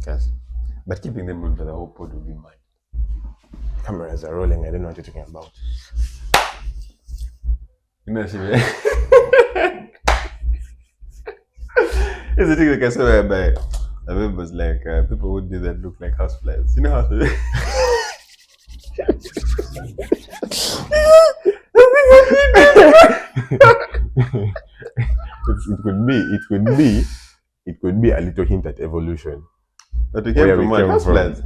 Yes. But keeping them on for the whole pod would be mine. Cameras are rolling. I don't know what you're talking about. You know, it's the thing like I saw whereby I remember was like people would do that look like houseflies. You know how to it could be a little hint at evolution. But we came from what? Houseflies.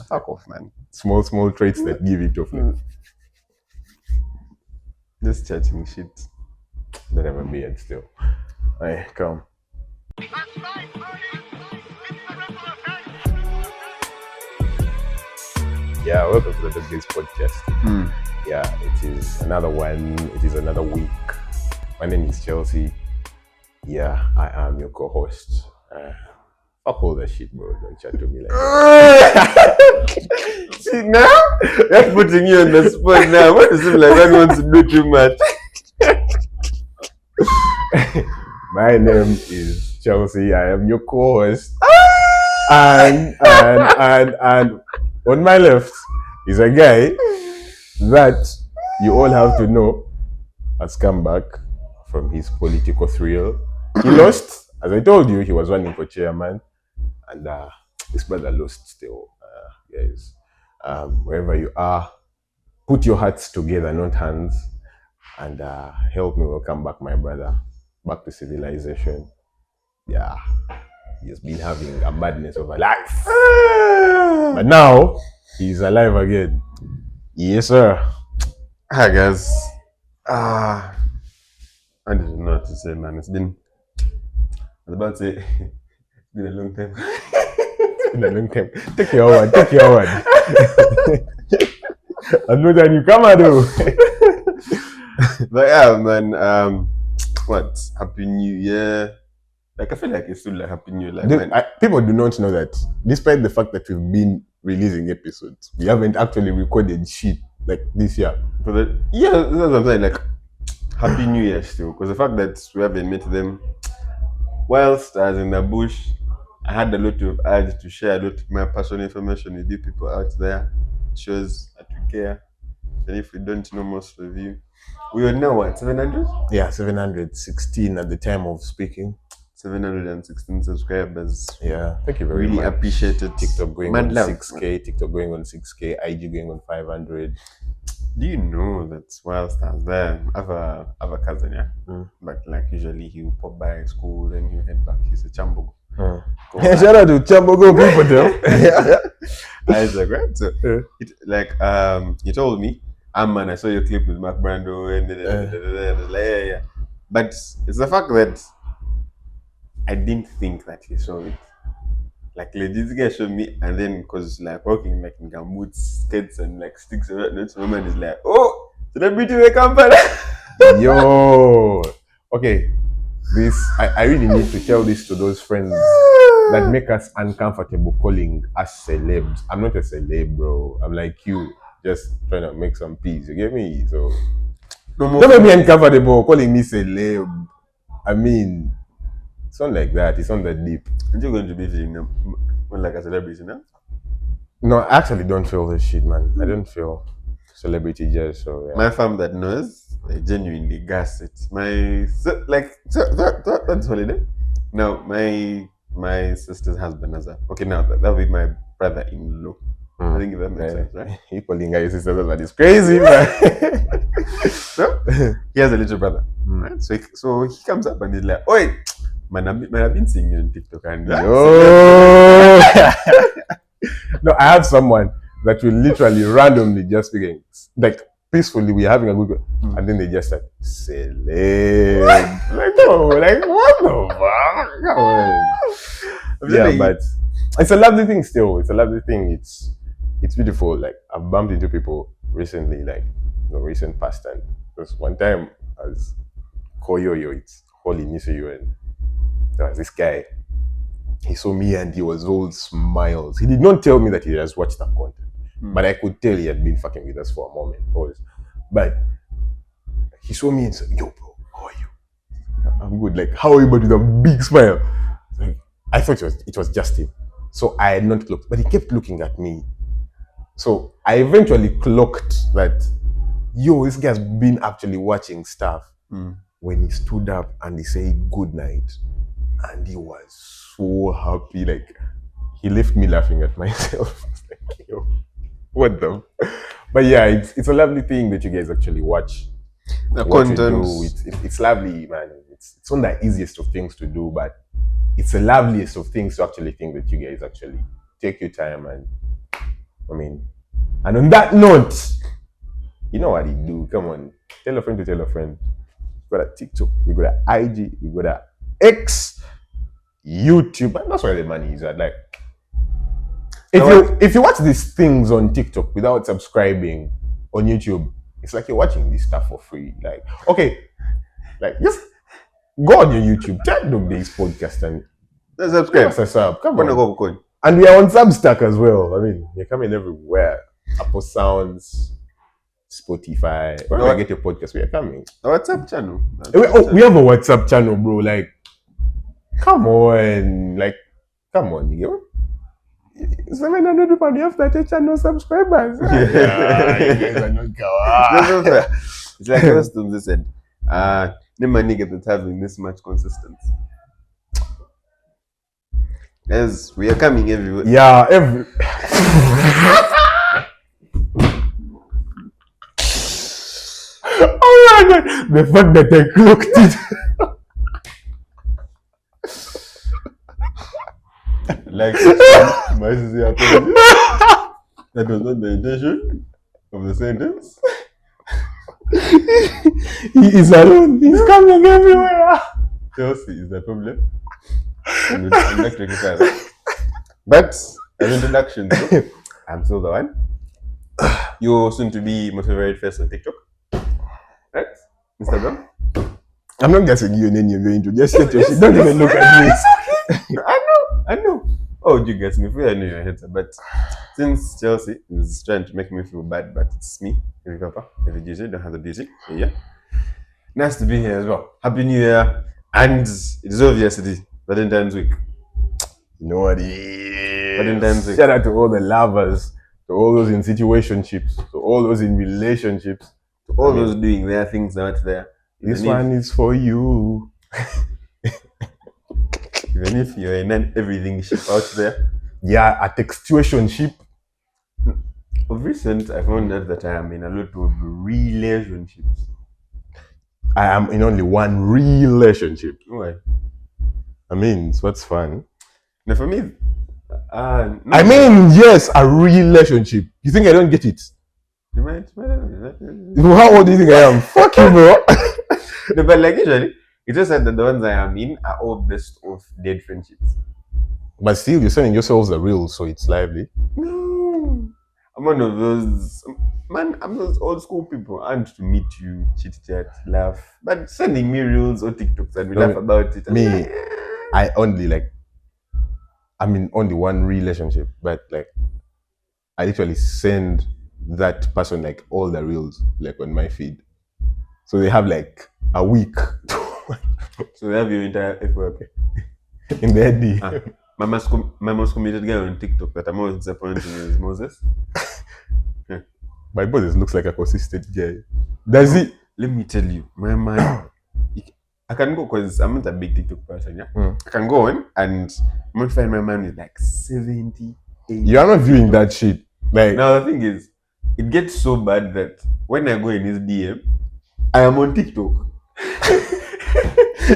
Fuck off, man. Small traits that give it off. Just chatting shit. Don't have a beard still. Alright, come. Yeah, welcome to the Dog Days podcast. Yeah, it is another one. It is another week. My name is Chelsea. Yeah, I am your co-host. Fuck all that shit, bro. Don't chat to me like that. See, now? That's putting you on the spot now. What is it like? I don't want to do too much. My name is Chelsea. I am your co-host. And on my left is a guy that you all have to know has come back from his political thrill. He lost, as I told you, he was running for chairman, and his brother lost still. Guys, wherever you are, put your hearts together, not hands, and help me welcome back my brother back to civilization. Yeah, he has been having a madness of a life, but now he's alive again. Yes, sir. Hi, guys. I don't know what to say, man. I was about to say, it's been a long time. It's been a long time. Take your word. I'm not a newcomer though. But yeah, man. What? Happy New Year. Like, I feel like it's still like Happy New Year. Like, people do not know that, despite the fact that we've been releasing episodes, we haven't actually recorded shit like this year. That's what I'm saying. Like, Happy New Year still. Because the fact that we haven't met them whilst I was in the bush, I had a lot of urge to share a lot of my personal information with you people out there. It shows that we care. And if we don't know most of you, we are now what, 700? Yeah, 716 at the time of speaking. 716 subscribers. Yeah, thank you very much. Really appreciate it. TikTok going on 6K, IG going on 500. Do you know that whilst I was there, I have a cousin, yeah? But like usually he will pop by school, then he'll head back. He's a Chambogo. Shout out to Chambogo people though. I was like, right? So, he told me, man, I saw your clip with Mark Brando, and I was like, yeah. But it's the fact that I didn't think that he saw it. Like, this guy showed me, and then because like walking like in gumboots, skates, and like sticks, and that moment is like, oh, celebrity will come back. Yo, okay. I really need to tell this to those friends that make us uncomfortable calling us celebs. I'm not a celeb, bro. I'm like you, just trying to make some peace. You get me? So don't make me uncomfortable calling me celeb. I mean, it's not like that. It's not that deep. Aren't you going to be feeling like a celebrity now? No, I actually don't feel this shit, man. I don't feel celebrity just so. Yeah. My fam that knows, they genuinely gas it. That's holiday. Now my sister's husband has now that will be my brother-in-law. I think that makes sense, right? He calling guys sisters husband is crazy, man. So he has a little brother, right? So he comes up and he's like, "Oi, man, I've been seeing you on TikTok and yo." No, I have someone that will literally randomly just speaking like peacefully. We're having a good, and then they just like celeb. Like, oh, like what the fuck? Yeah, but it's a lovely thing. Still, it's a lovely thing. It's beautiful. Like I've bumped into people recently, like recent past, and just one time as Koyoyo, it's Holy Nisu, and there was this guy. He saw me and he was all smiles. He did not tell me that he has watched that content, but I could tell he had been fucking with us for a moment. But he saw me and said, "Yo, bro, how are you?" I'm good. Like, how are you? But with a big smile. Like, I thought it was just him. So I had not clocked, but he kept looking at me. So I eventually clocked that, yo, this guy's been actually watching stuff. When he stood up and he said good night, and he was so happy, like he left me laughing at myself. Like, yo, what the? But yeah, it's a lovely thing that you guys actually watch. The What you content. do, it's lovely, man. It's not the easiest of things to do, but it's the loveliest of things to actually think that you guys actually take your time. And I mean, and on that note, you know what you do. Come on, tell a friend to tell a friend. We got a TikTok, we got a IG, we got a X, YouTube, and that's where the money is at. Like, if you watch these things on TikTok without subscribing on YouTube, it's like you're watching this stuff for free. Like, okay, like just go on your YouTube, type Dog Days Podcast and Subscribe. give us a sub. Come on. Go. And we are on Substack as well. I mean, you're coming everywhere. Apple Sounds, Spotify. Wherever you get your podcast, we are coming. A WhatsApp channel. We have a WhatsApp channel, bro. Like, come on. Like, come on, you 700 people, you have 30 channel subscribers. Yeah, you guys are not kawaii. It's like customs said. The money that's having this much consistency. As we are coming everywhere. Yeah, oh my god, the fact that I clocked it. Like, my sister told you, that was not the intention of the sentence. He is alone. He's coming everywhere. Chelsea is the problem. And I'd like to rectify that. But as introduction, so, I'm still the one. You're soon to be my favorite face on TikTok. Right? Instagram? I'm not guessing you and then you're going to just get your shit. Don't even look at me. I know. Oh, you guess me? I know you're a hater, but since Chelsea is trying to make me feel bad, but it's me, every papa, every DJ, don't have the DJ. Yeah. Nice to be here as well. Happy New Year. And it is obviously Valentine's week. You know what it is. Valentine's week. Shout out to all the lovers, to all those in situationships, to all those in relationships, to all those doing their things out there. This one is for you. Even if you're in an everything ship out there. Yeah, a textuationship. Of recent, I found out that I am in a lot of relationships. I am in only one relationship. Why? I mean, it's what's fun. Now for me, no, I mean, yes, a relationship. You think I don't get it? How old do you think I am? Fuck you, bro. No, but like usually, it just said that the ones I am in are all based off dead friendships. But still, you're sending yourselves the real, so it's lively. No, I'm one of those. Man, I'm those old school people. I want to meet you, chit chat, laugh. But sending me reels or TikToks and we laugh about it. Me, I only like. I'm in only one relationship, but like, I literally send that person like all the reels like on my feed, so they have like a week. So they have your entire FYP in their D. My most committed guy on TikTok that I'm always disappointing is Moses. Yeah. My Moses looks like a consistent guy. Does he? Let me tell you, my man. I can go because I'm not a big TikTok person. Yeah, I can go on and I'm gonna find my man with like 70. 80. You are not viewing that shit. Like now, the thing is, it gets so bad that when I go in his DM, I am on TikTok.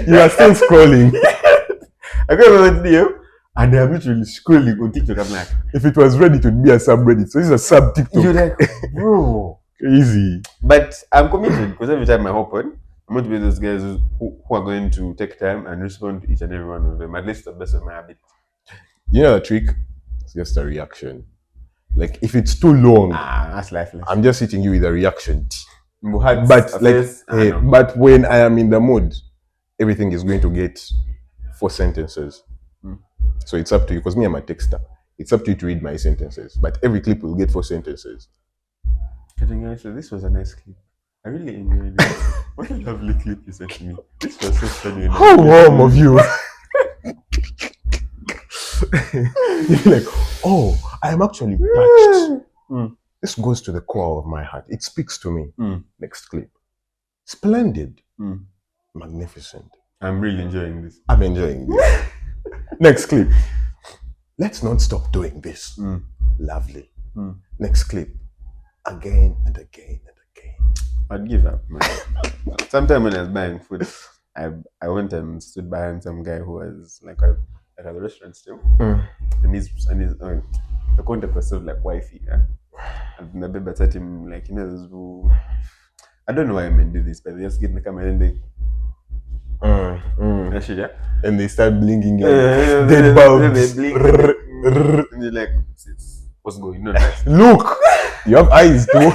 You are still scrolling. I go in his DM and I'm literally scrolling on TikTok. I'm like, if it was ready, it would be a subreddit. So this is a sub TikTok. You're like, bro, crazy. But I'm committed because every time I hop on, I'm going to be those guys who are going to take time and respond to each and every one of them, at least the best of my ability. You know the trick? It's just a reaction. Like if it's too long, that's lifeless. I'm just hitting you with a reaction. But like, but when I am in the mood, everything is going to get 4 sentences. So it's up to you, because me, I'm a texter. It's up to you to read my sentences. But every clip will get 4 sentences. So this was a nice clip. I really enjoyed it. What a lovely clip you sent to me. This was so funny. How warm of you. You're like, oh, I am actually touched. This goes to the core of my heart. It speaks to me. Next clip. Splendid. Magnificent. I'm really enjoying this. I'm enjoying this. Next clip. Let's not stop doing this. Lovely. Next clip. Again and again and again. I'd give up, man. Sometime when I was buying food, I went and stood behind some guy who was like at a restaurant still. And he's the contact was sort of like wifey, yeah? And the baby said him like, those who, I don't know why men do this, but they just get in the camera and they and they start blinking like dead bulbs. And you're like, what's going on? Look, you have eyes too.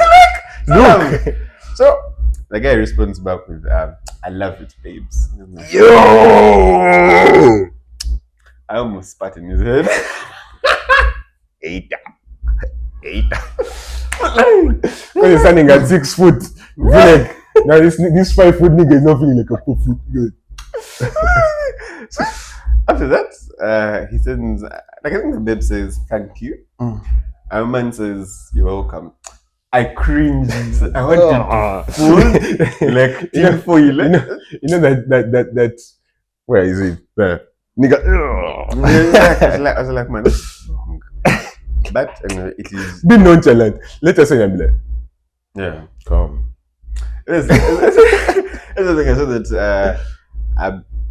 Look. So the guy responds back with, I love it, babes. Yo! I almost spat in his head. Because you're standing at 6 foot. Like, now this 5 foot nigga is not feeling like a 4 foot good. So after that, he sends, like, I think the babe says thank you. And man says you're welcome. I cringe. I want to fool like tinfoil. You know that where is it? There. Nigga. I was like, man, that's wrong. But it is. Be nonchalant. Let us say I'm like, yeah. Come. That's the thing. I saw that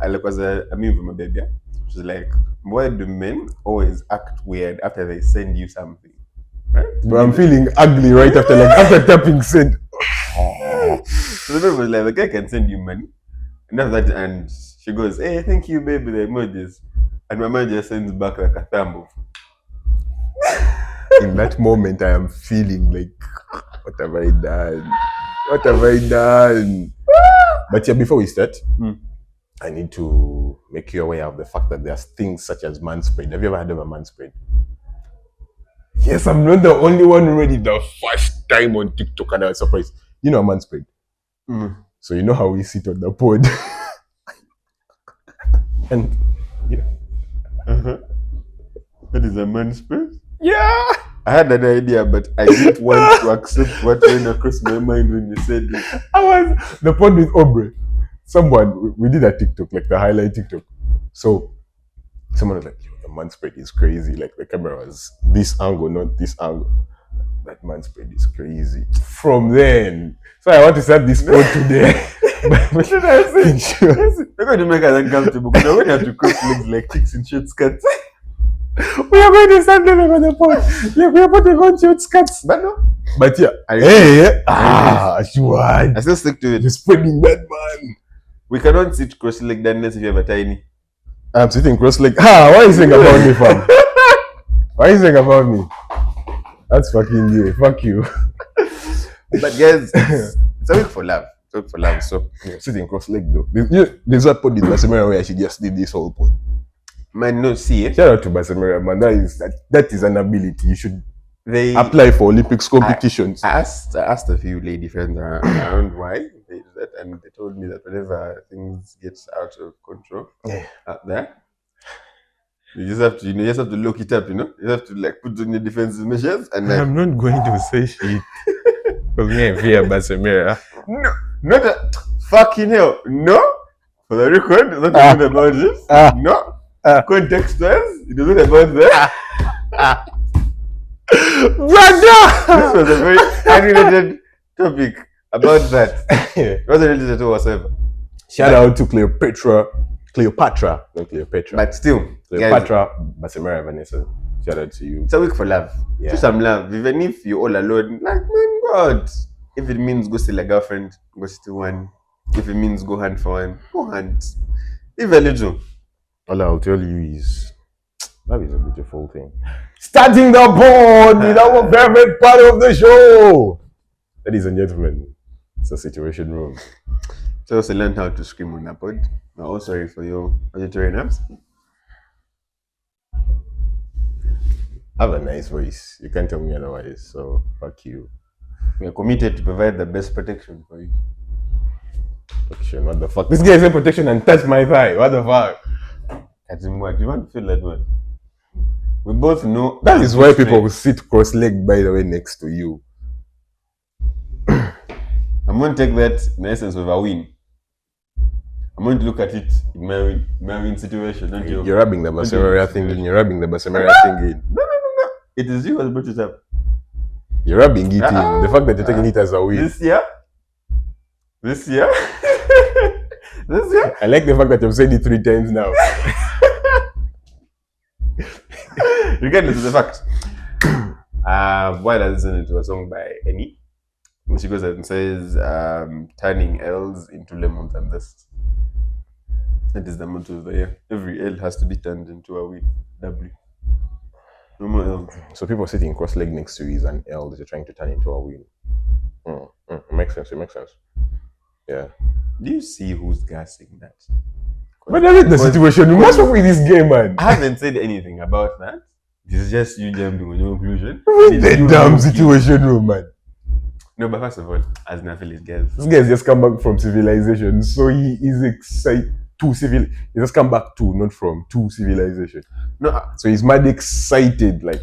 I was a meme from a baby. She's like, why do men always act weird after they send you something? Right? But I'm feeling ugly right after tapping send. So the baby was like, the guy can send you money. And after that, and she goes, hey, thank you, baby, the emojis. And my man just sends back like a thumb up. In that moment, I am feeling like, what have I done? What have I done? But yeah, before we start, I need to make you aware of the fact that there's things such as manspread. Have you ever heard of a manspread? Yes, I'm not the only one already. The first time on TikTok, and I was surprised. You know a manspread? So you know how we sit on the pod. And yeah. That is a manspread? Yeah. I had that idea, but I didn't want to accept what went across my mind when you said it. I was the pod with Aubrey. Someone, we did a TikTok, like the highlight TikTok. So someone was like, the manspread is crazy. Like the camera was this angle, not this angle. That manspread is crazy. From then, so I want to start this pod today. But should I say? You're going to make us uncomfortable because we're going to have to cross legs like chicks in short skirts. We are going to stand them on the pod. Like we are putting on short skirts. But no. But yeah. Sure. I still stick to it. You're spreading that, man. We cannot sit cross-legged unless if you have a tiny. I'm sitting cross-legged. What are you saying about me, fam? What are you saying about me? That's fucking you. Fuck you. But guys, it's a week for love. It's a week for love. So yeah, sitting cross-legged though. There's what pod in Basamera where she just did this whole pod. Man, no, see. Shout out to Basamera, man. That is an ability. You should apply for Olympics competitions. I asked a few lady friends around why they do that, and they told me that whenever things get out of control out there, you just have to look it up, You have to like put on your defensive measures. And I'm not going to say shit. Because me and fear Basamera. No, not a fucking hell. No. For the record, it's not even about this. No. Context wise, it isn't about that. Brother! This was a very unrelated topic about that. It wasn't related at all whatsoever. Shout out to Cleopatra, not Cleopatra. But still, Cleopatra, Basamera, Vanessa. Shout out to you. It's a week for love. Yeah. Show some love. Even if you're all alone, like, man, God. If it means go steal a girlfriend, go steal one. If it means go hunt for one, go hunt. If a little. All I'll tell you is, love is a beautiful thing. Starting the board with our favorite part of the show. Ladies and gentlemen, it's a situation room. So also learn how to scream on a pod. Oh, sorry for your auditory nerves. I have a nice voice. You can't tell me otherwise, so fuck you. We are committed to provide the best protection for you. Protection? What the fuck? This guy said protection and touched my thigh. What the fuck? What? You want to feel that one? We both know That I'm is too why straight. people sit cross-legged, by the way, next to you. I'm going to take that in essence of a win. I'm going to look at it in my win situation, not your You're rubbing the not your lose Basamaria thing in. situation. You're rubbing the Basamaria thing in. No. It is you who has brought it up. You're rubbing it in. The fact that you're taking it as a win. This year? This year? This year? I like the fact that you've said it 3 times now. Regardless of the fact. Why does listen to a song by Annie? She goes and says, turning L's into lemons and this. That is the motto of the year. Every L has to be turned into a win. W. No more L's. So people sitting cross-legged next to you is an L that you're trying to turn into a win. It makes sense. Yeah. Do you see who's gassing that? But that is the situation. You must work with this game, man. I haven't said anything about that. It's just you jumping on your conclusion. The damn situation, man. No, but first of all, as Nafilis guys, this guy has just come back from civilization, so he is excited to civil. He just come back to, not from, to civilization. No, so he's mad excited. Like,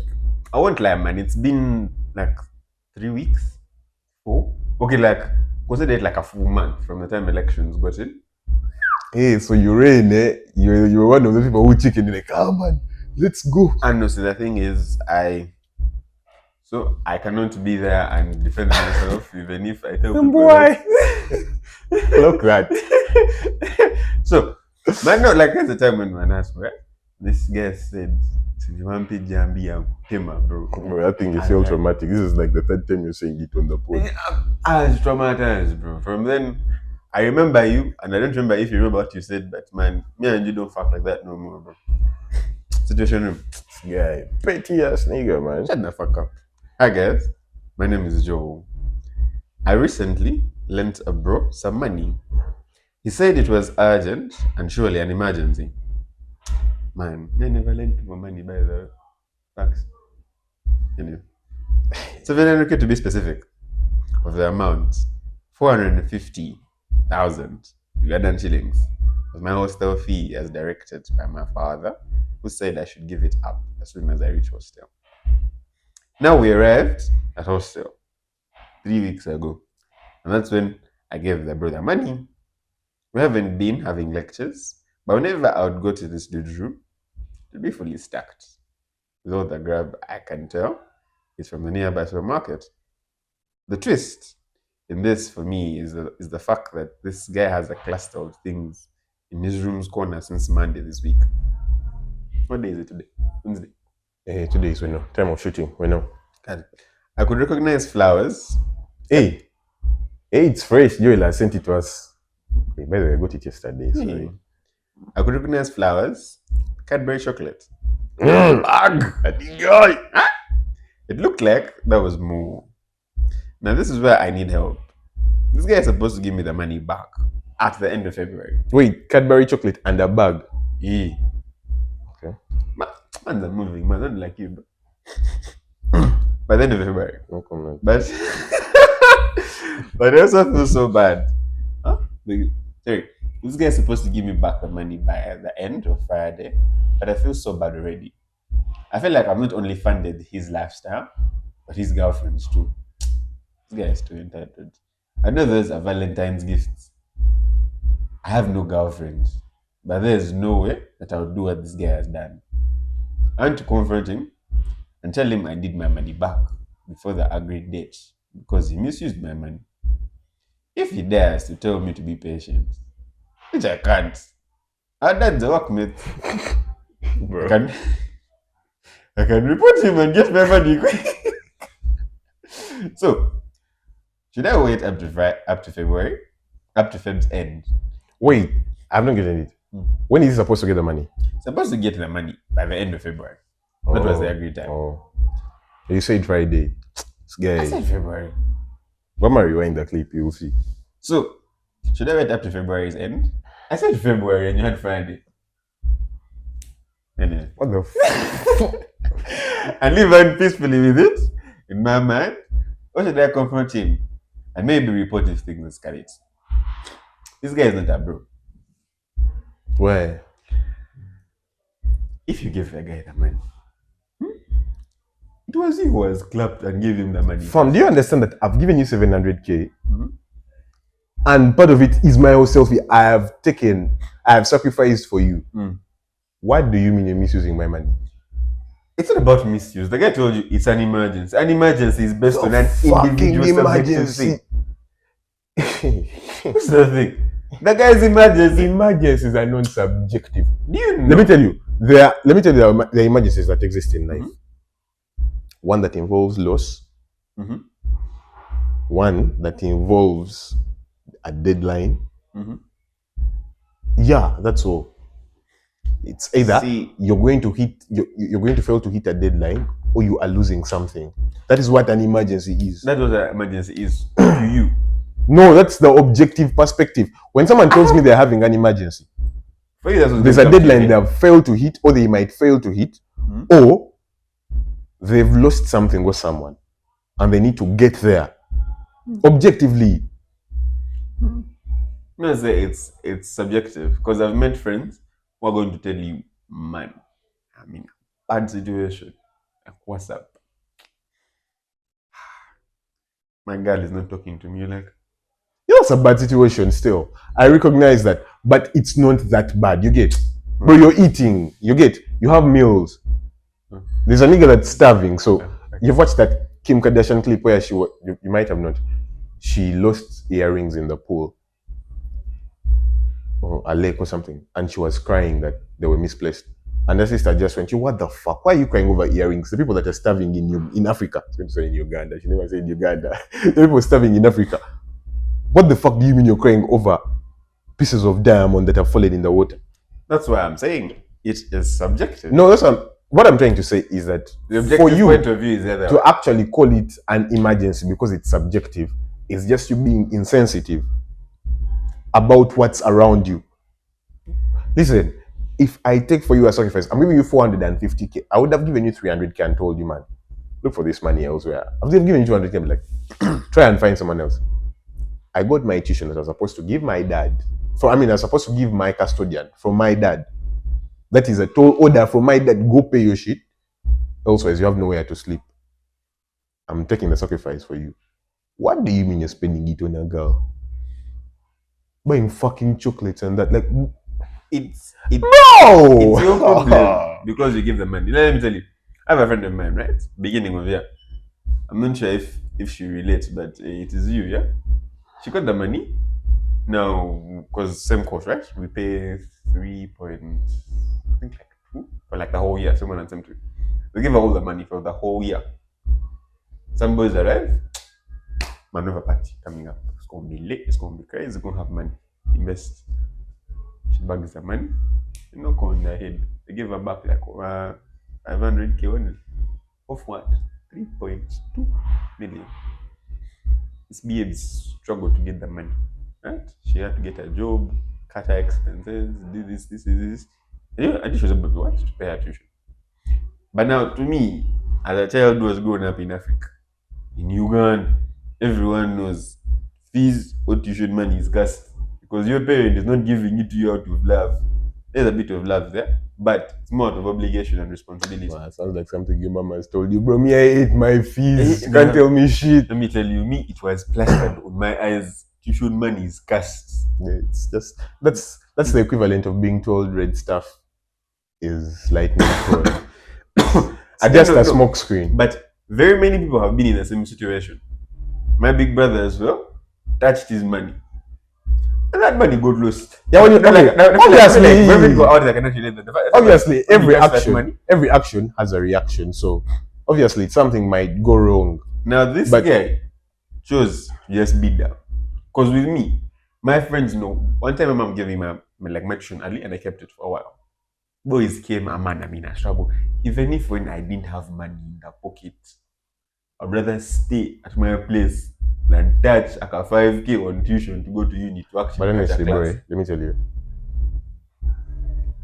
I won't lie, man. It's been like 3 weeks, 4. Okay, like consider it like a full month from the time elections got in. Hey, so you're in, eh? You're one of the people who chicken. You're like, oh man, let's go. And no, so the thing is, I cannot be there and defend myself even if I tell people. Boy, look that. So, man, not like at the time when man asked, right? This guy said, "Bro, that thing is so traumatic. This is like the 3rd time you're saying it on the pod. I was traumatized, bro. From then, I remember you, and I don't remember if you remember what you said, but man, me and you don't fuck like that no more, bro. Situation room. Guy, petty ass nigga, man. Shut the fuck up. Hi guys, my name is Joe. I recently lent a bro some money. He said it was urgent and surely an emergency. Man, I never lent people money by the facts. Anyway. So very okay to be specific of the amount. 450,000 Ugandan shillings was my hostel fee as directed by my father, who said I should give it up as soon as I reach hostel. Now we arrived at hostel 3 weeks ago, and that's when I gave the brother money. We haven't been having lectures, but whenever I would go to this dude's room, it would be fully stacked. With all the grab I can tell is from the nearby supermarket. The twist in this for me is the fact that this guy has a cluster of things in his room's corner since Monday this week. What day is it today? Wednesday. Today is when time of shooting. I could recognize flowers. Hey, it's fresh. Joel has sent it to us. By the way, I got it yesterday. Sorry. I could recognize flowers, Cadbury chocolate. It looked like that was more. Now this is where I need help. This guy is supposed to give me the money back at the end of February. Wait, Cadbury chocolate and a bag. Yeah. Okay. Man's a moving man, not like you, bro. By the end of February. No comment. But but I also feel so bad. Huh? Sorry, this guy is supposed to give me back the money by the end of Friday, but I feel so bad already. I feel like I've not only funded his lifestyle, but his girlfriend's too. This guy is too entitled. I know those are Valentine's gifts. I have no girlfriend, but there's no way that I would do what this guy has done. I want to confront him and tell him I need my money back before the agreed date because he misused my money. If he dares to tell me to be patient, which I can't, that's the workmate. Bro. I can report him and get my money quick. So, should I wait up to February? Up to Feb's end? Wait, I've not gotten it. When is he supposed to get the money? Supposed to get the money by the end of February. That was the agreed time. You said Friday. This guy. I said February. When I rewind the clip, you will see. So, should I wait up to February's end? I said February and you had Friday. Anyway. What the fuck? And live on peacefully with it, in my mind. Or should I confront him and maybe report if things escalate? This guy is not a bro. Where? If you give the guy the money, It was you who was clapped and gave him the money. Fam, do you understand that I've given you 700k? Mm-hmm. And part of it is my own selfie. I have sacrificed for you. What do you mean you're misusing my money? It's not about misuse. The guy told you it's an emergency. An emergency is based on an Fucking individual subjective emergency. thing. What's the thing? The guy's emergency. Emergencies are non-subjective. Do you know? Let me tell you, there are emergencies that exist in life. One that involves loss. One that involves a deadline. Yeah, that's all. It's either you're going to fail to hit a deadline, or you are losing something. That is what an emergency is. That's what an emergency is to you. No, that's the objective perspective. When someone tells me they're having an emergency, For you, that's there's a deadline they have failed to hit, or they might fail to hit, or they've lost something or someone, and they need to get there. Objectively. No, say it's subjective, because I've met friends who are going to tell you, man, I mean, bad situation. Like, what's up? My girl is not talking to me. Like, yeah, it's a bad situation still. I recognize that, but it's not that bad. You get, bro, you're eating. You get, you have meals. There's a nigga that's starving. So you've watched that Kim Kardashian clip where you might have not. She lost earrings in the pool, or a lake or something, and she was crying that they were misplaced. And the sister just went, "What the fuck? Why are you crying over earrings? The people that are starving in Africa." I was going to say in Uganda. She never said Uganda. The people starving in Africa. What the fuck do you mean you're crying over pieces of diamond that have fallen in the water? That's why I'm saying it is subjective. No, that's what I'm trying to say is that the objective for you point of view is that to actually call it an emergency because it's subjective is just you being insensitive about what's around you. Listen, if I take for you a sacrifice, I'm giving you 450k. I would have given you 300k and told you, man, look for this money elsewhere. I've given you 200k. I'm like, try and find someone else. I got my tuition that I was supposed to give my dad. I was supposed to give my custodian from my dad. That is a tall order from my dad. Go pay your shit. Elsewise, you have nowhere to sleep. I'm taking the sacrifice for you. What do you mean you're spending it on a girl? Buying fucking chocolates and that, like, it's no! It's your problem because you give the money. Let me tell you, I have a friend of mine, right? Beginning of year. I'm not sure if she relates, but it is you, yeah? She got the money. Now, because same course, right? We pay 3 point, I think like 2 for like the whole year, someone and some 2. We give her all the money for the whole year. Some boys arrive, maneuver party coming up. It's going to be late, it's going to be crazy, it's going to have money. Invest. She bags the money, you knock on their head. They give her back like 500k only. Of what? 3.2 million. This babes struggled to get the money. Right? She had to get a job, cut her expenses, do this. And she was able to pay her tuition. But now, to me, as a child who was growing up in Africa, in Uganda, everyone knows fees or tuition money is gas because your parent is not giving it to you out of love. There's a bit of love there, but it's more out of obligation and responsibility. Wow, sounds like something your mama has told you, bro. Me, I ate my fees. You can't tell me shit. Let me tell you, me, it was plastered on my eyes. Tuition money is cast. Yeah, it's just that's the equivalent of being told red stuff is lightning for just a smoke screen. But very many people have been in the same situation. My big brother as well touched his money. And that money got lost. Yeah, when you obviously every action has a reaction. So obviously something might go wrong. Now this guy chose to just beat down. Because with me, my friends know. One time my mom gave me my tuition early and I kept it for a while. Boys came, man, I'm in a trouble. Even if when I didn't have money in the pocket, I'd rather stay at my place than touch like a 5k on tuition to go to uni to actually. But honestly, bro, let me tell you,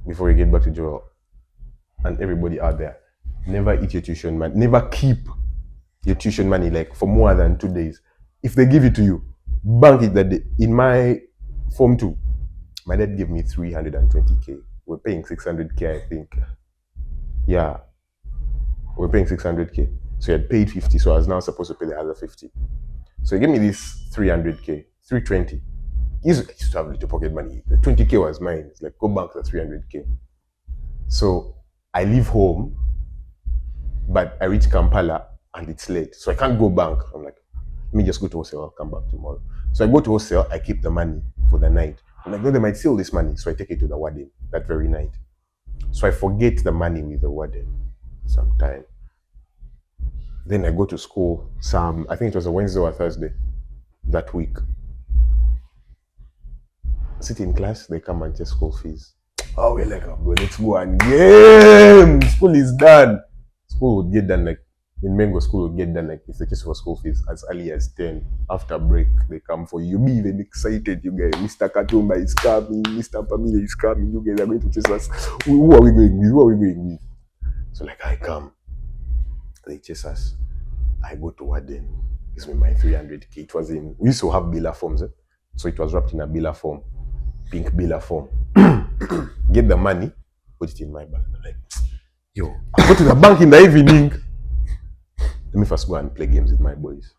before we get back to Joel and everybody out there, never eat your tuition money. Never keep your tuition money like for more than 2 days. If they give it to you, bank it that day. In my form 2, my dad gave me 320k. We're paying 600k, I think. Yeah, we're paying 600k. So he had paid 50, so I was now supposed to pay the other 50. So he gave me this 300k, 320. He used to have little pocket money. The 20k was mine. It's like, go back to 300k. So I leave home, but I reach Kampala and it's late. So I can't go bank. I'm like, let me just go to hostel. I'll come back tomorrow. So I go to hostel. I keep the money for the night. I'm like, no, they might steal this money. So I take it to the warden that very night. So I forget the money with the warden sometime. Then I go to school I think it was a Wednesday or a Thursday that week. Sit in class, they come and check school fees. Oh, we're like, oh, bro, let's go and game. School is done. School would get done like, in Mengo, school would get done like, if the case for school fees as early as 10. After break, they come for you. You'll be even excited, you guys. Mr. Katumba is coming, Mr. Pamela is coming, you guys are going to chase us. Who are we going with? Who are we going with? So like, I come. They chase us. I go to Warden. Gives me my 300k. It was we used to have Bila forms. So it was wrapped in a Bila form. Pink Bila form. Get the money, put it in my bag. I'm like, yo, I go to the bank in the evening. Let me first go and play games with my boys.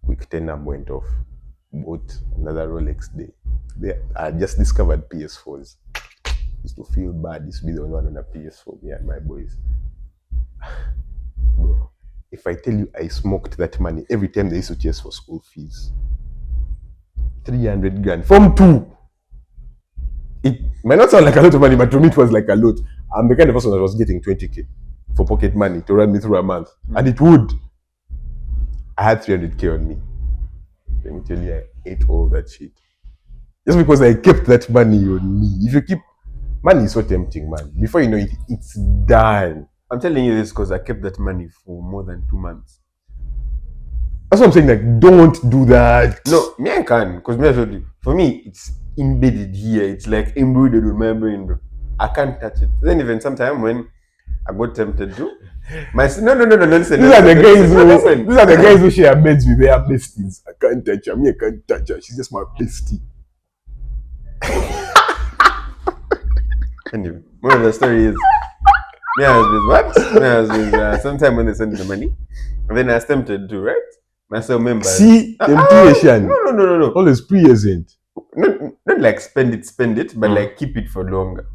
Quick 10 went off. Bought another Rolex day. I just discovered PS4s. Used to feel bad. Used to be the only one on a PS4, me and my boys. Bro, if I tell you I smoked that money every time they used to chase for school fees. 300 grand from 2. It might not sound like a lot of money, but to me it was like a lot. I'm the kind of person that was getting 20k for pocket money to run me through a month. And it would. I had 300k on me. Let me tell you, I ate all that shit. Just because I kept that money on me. If you keep... Money is so tempting, man. Before you know it, it's done. I'm telling you this because I kept that money for more than 2 months. That's what I'm saying, like, don't do that. No, me I can, because me I told you, for me, it's embedded here. It's like embroidered with my brain, bro. I can't touch it. Then even sometime when I got tempted to, no, listen. These are the guys who share beds with their besties. I can't touch her. Me, I can't touch her. She's just my bestie. Anyway, one of the story is, me I was with what? Me I was with sometime when they sent me the money, and then I was tempted to, right? Myself members. See, temptation. No. Always present. Not like spend it, but like keep it for longer.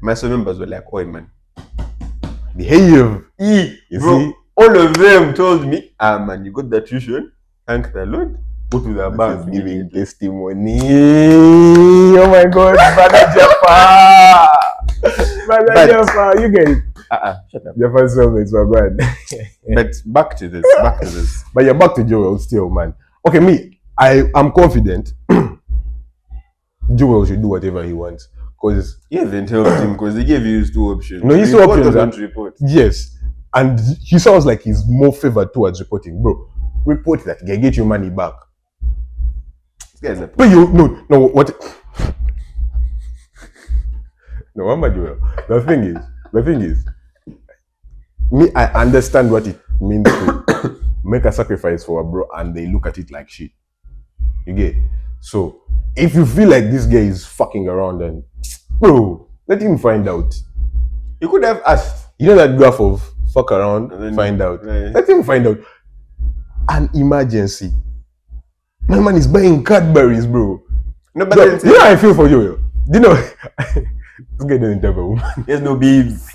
My soul members were like, "Oi, man, behave." You bro, see? All of them told me, man, you got that tuition. Thank the Lord. Go to the bank. Giving testimony. Oh my God, Brother Jaffa. Jaffa, you guys. Shut up. Jaffa's cellmates, my man. But back to this. But you're back to Joel still, man. Okay, me, I'm confident Joel should do whatever he wants. Because you haven't helped him because they gave you his 2 options. No, his 2 options. Don't report. Yes. And he sounds like he's more favored towards reporting. Bro, report that guy, get your money back. This guy's a... But what? No, Mama Joel. The thing is, me, I understand what it means to make a sacrifice for a bro, and they look at it like shit. You get? So, if you feel like this guy is fucking around, then, bro, let him find out. You could have asked. You know that graph of fuck around, find out. Right. Let him find out. An emergency. My man is buying Cadbury's, bro. No, but you know how I feel for you. Do you know? This guy doesn't have a woman. There's no babes.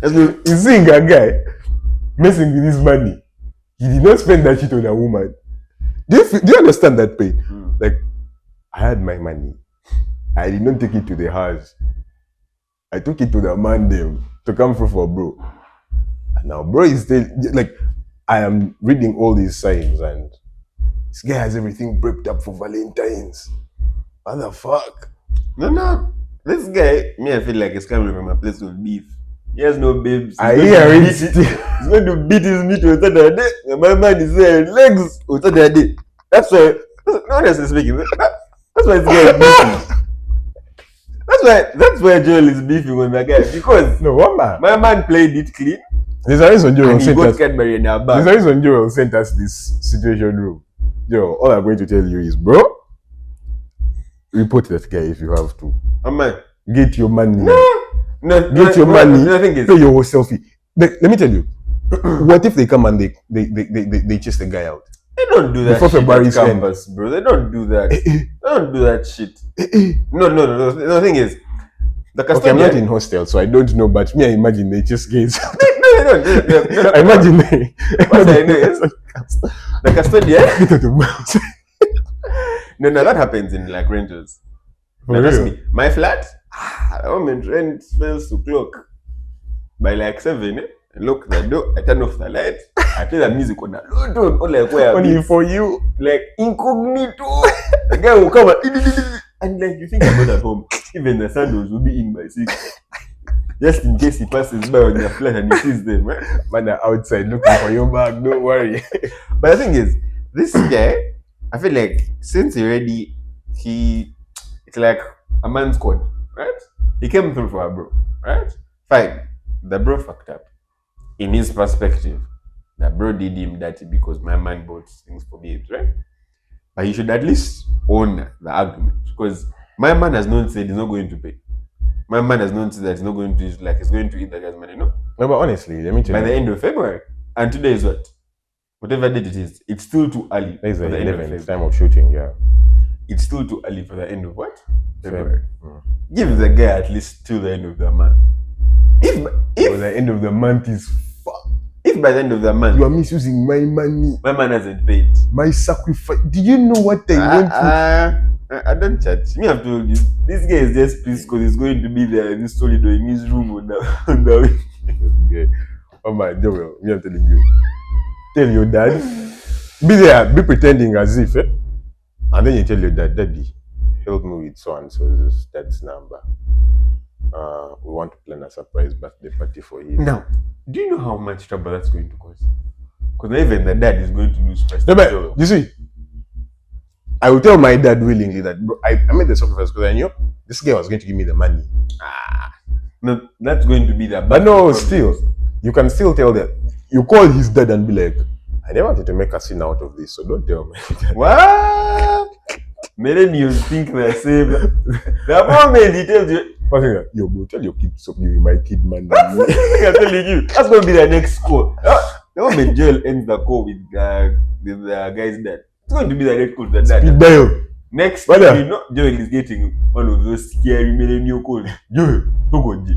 He's seeing a guy messing with his money. He did not spend that shit on a woman. Do you understand that pain? Like, I had my money. I did not take it to the house. I took it to the man them to come through for bro. And now bro is still like, I am reading all these signs and this guy has everything prepped up for Valentine's. What the fuck? No. This guy, me, I feel like he's coming from a place of beef. He has no babes. I hear it. He's going to beat his meat on Saturday. My man is there, legs on Saturday. That's why, honestly speaking, that's why this guy is beefing. That's why Joel is beefing with my guy. Because my man played it clean. There's a reason Joel sent us Cadbury in our bag. There's a reason Joel sent us this situation room. Joel, all I'm going to tell you is, bro, report that guy if you have to. Man. Get your money. No. Get your money. Nothing is. Pay your selfie. Let me tell you, What if they come and they chase the guy out? They don't do that Before shit February's at end. campus, bro. They don't do that. They don't do that shit. No. The thing is, the Okay, I'm not custodian. in hostel, so I don't know. But me, I imagine they chase gays. No, they don't. I imagine they. What I know is the custodian. Get out of my house. No, that happens in like rentals. For Now, trust real? me, my flat, the moment rent fails to clock by like 7, I lock the door, I turn off the light, I play the music on the low tone, or like where Only for you. like incognito. The guy will come and like you think I'm not at home. Even the sandals will be in by 6. Just in case he passes by on your flat and he sees them, right? Man, they're outside looking for your bag. Don't worry. But the thing is, this guy, I feel like since it's like a man's code, right? He came through for a bro, right? Fine. The bro fucked up. In his perspective, the bro did him dirty because my man bought things for babes, right? But he should at least own the argument because my man has not said he's not going to pay. My man has not said that he's not going to, like, he's going to eat the guy's money, no? No, but honestly, let me tell By you. the end of February. And today is what? Whatever date it is, it's still too early. It's for the the end of 11th February. time of shooting, yeah. It's still too early for the end of what? February. Give the guy at least till the end of the month. So the end of the month is fuck. If by the end of the month You are misusing my money, my man hasn't paid, my sacrifice. Did you know what they went through? I don't chat. Me, I've told you, this guy is just pissed because he's going to be there in this solid in his room on the way. Okay. Oh my Joel, me, I'm telling you. Tell your dad. Be there, be pretending as if, and then you tell your dad, Daddy, help me with so and so's dad's number. We want to plan a surprise birthday party for him. Now, do you know how much trouble that's going to cause? Because even the dad is going to lose trust. No, but you see, I will tell my dad willingly that, bro, I made the sacrifice because I knew this guy was going to give me the money. No, that's going to be the But no, still, you can still tell that. You call his dad and be like, I never wanted to make a scene out of this, so don't tell me. What? Millennials think the same. The moment he tells you, Yo, bro, tell your kid to stop giving my kid money. that's the thing I'm telling you. That's going to be the next call. The moment Joel ends the call with the guy's dad, it's going to be the next call to the dad. Speed dial. Next Brother. thing you know, Joel is getting one of those scary millennial calls. Joel, don't go jail.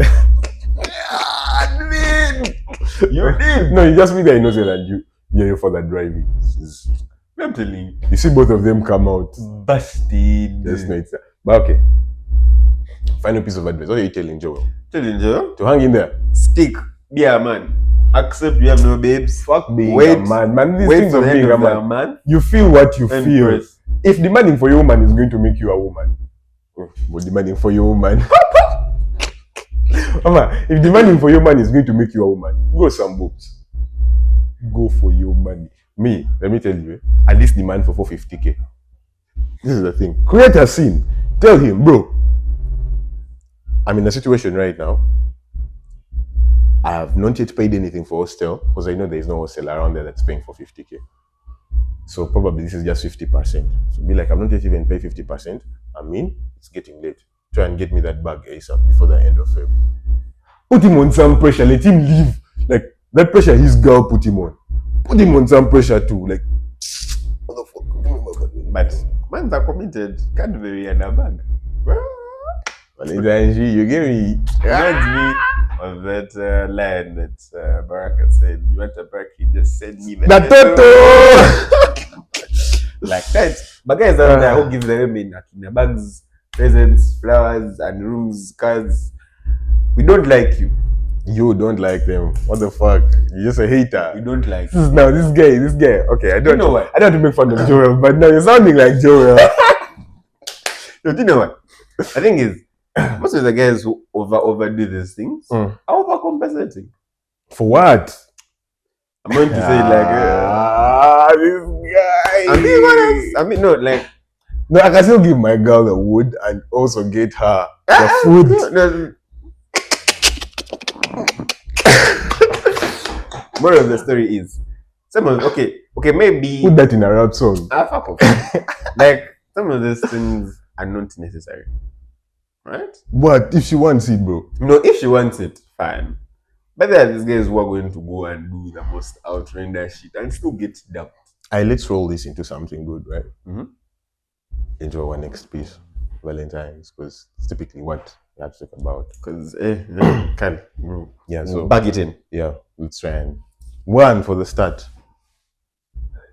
You did. No, you just be there innocent and you're your father driving. I'm telling you. You see both of them come out. Busted. That's nice. But okay. Final piece of advice. What are you telling Joel? Telling Joel, To hang in there. stick, be a man. Accept you have no babes. Fuck being Wait, a man. Man, these wait things for of the being end a of the man. man. You feel what you And feel. press. If demanding for your woman is going to make you a woman, but demanding for your woman. Mama, if demanding for your man is going to make you a woman, go some books. Go for your money. Me, let me tell you, at least demand for 450k. This is the thing. Create a scene. Tell him, bro, I'm in a situation right now. I have not yet paid anything for hostel because I know there is no hostel around there that's paying for 50k. So probably this is just 50%. So be like, I'm not yet even pay 50%. I mean, it's getting late. Try and get me that bag ASAP before the end of Feb. Put him on some pressure. Let him leave. Like, that pressure his girl put him on. Put him on some pressure too. Like, motherfucker. But mans are committed. Cadbury and a bag. You give me. Reminds me of that line that Baraka said, you want a Baraki, just send me the Toto! like that. But guys out there who give the women bags, presents, flowers, and rooms, cards. We don't like you. You don't like them. What the fuck? You're just a hater. We don't like This is now this guy. Okay, I don't You know what? I don't want to make fun of Joel, but now you're sounding like Joel. No, do you know what? The thing is, most of the guys who overdo these things are overcompensating. For what? I'm going to say this guy. I'm being honest. I mean, no, like No, I can still give my girl the wood and also get her the food. No. More of the story is someone okay, maybe Put that in a rap song. fuck off. Like some of these things are not necessary. Right? What if she wants it, bro? No, if she wants it, fine. But there are these guys who are going to go and do the most outrageous shit and still get dumped. Let's roll this into something good, right? Mm-hmm. Into our next piece, Valentine's, because it's typically what we have to talk about. Because, can bro. Yeah, so Bag it in. yeah, let's try and one for the start.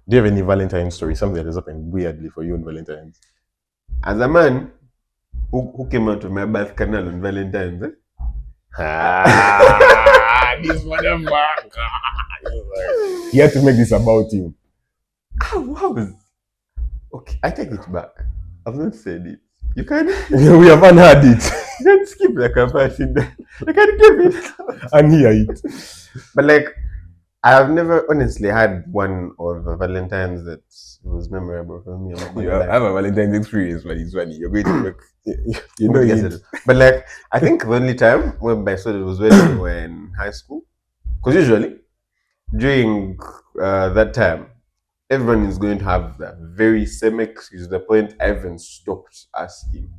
Do you have any Valentine's story? Something that has happened weirdly for you on Valentine's? As a man who came out of my birth canal on Valentine's, This motherfucker. You have to make this about you. How is okay? I take it back. I've not said it. You can We haven't had it. you can skip like a part in there. You can give it And hear it. But like I have never honestly had one of the Valentine's that was memorable for me. Yeah, I have a Valentine's experience, but it's funny. You're going to make you know it. But like I think the only time when I saw it was when we were in high school. Because usually during that time everyone is going to have the very same excuse. The point I even stopped asking.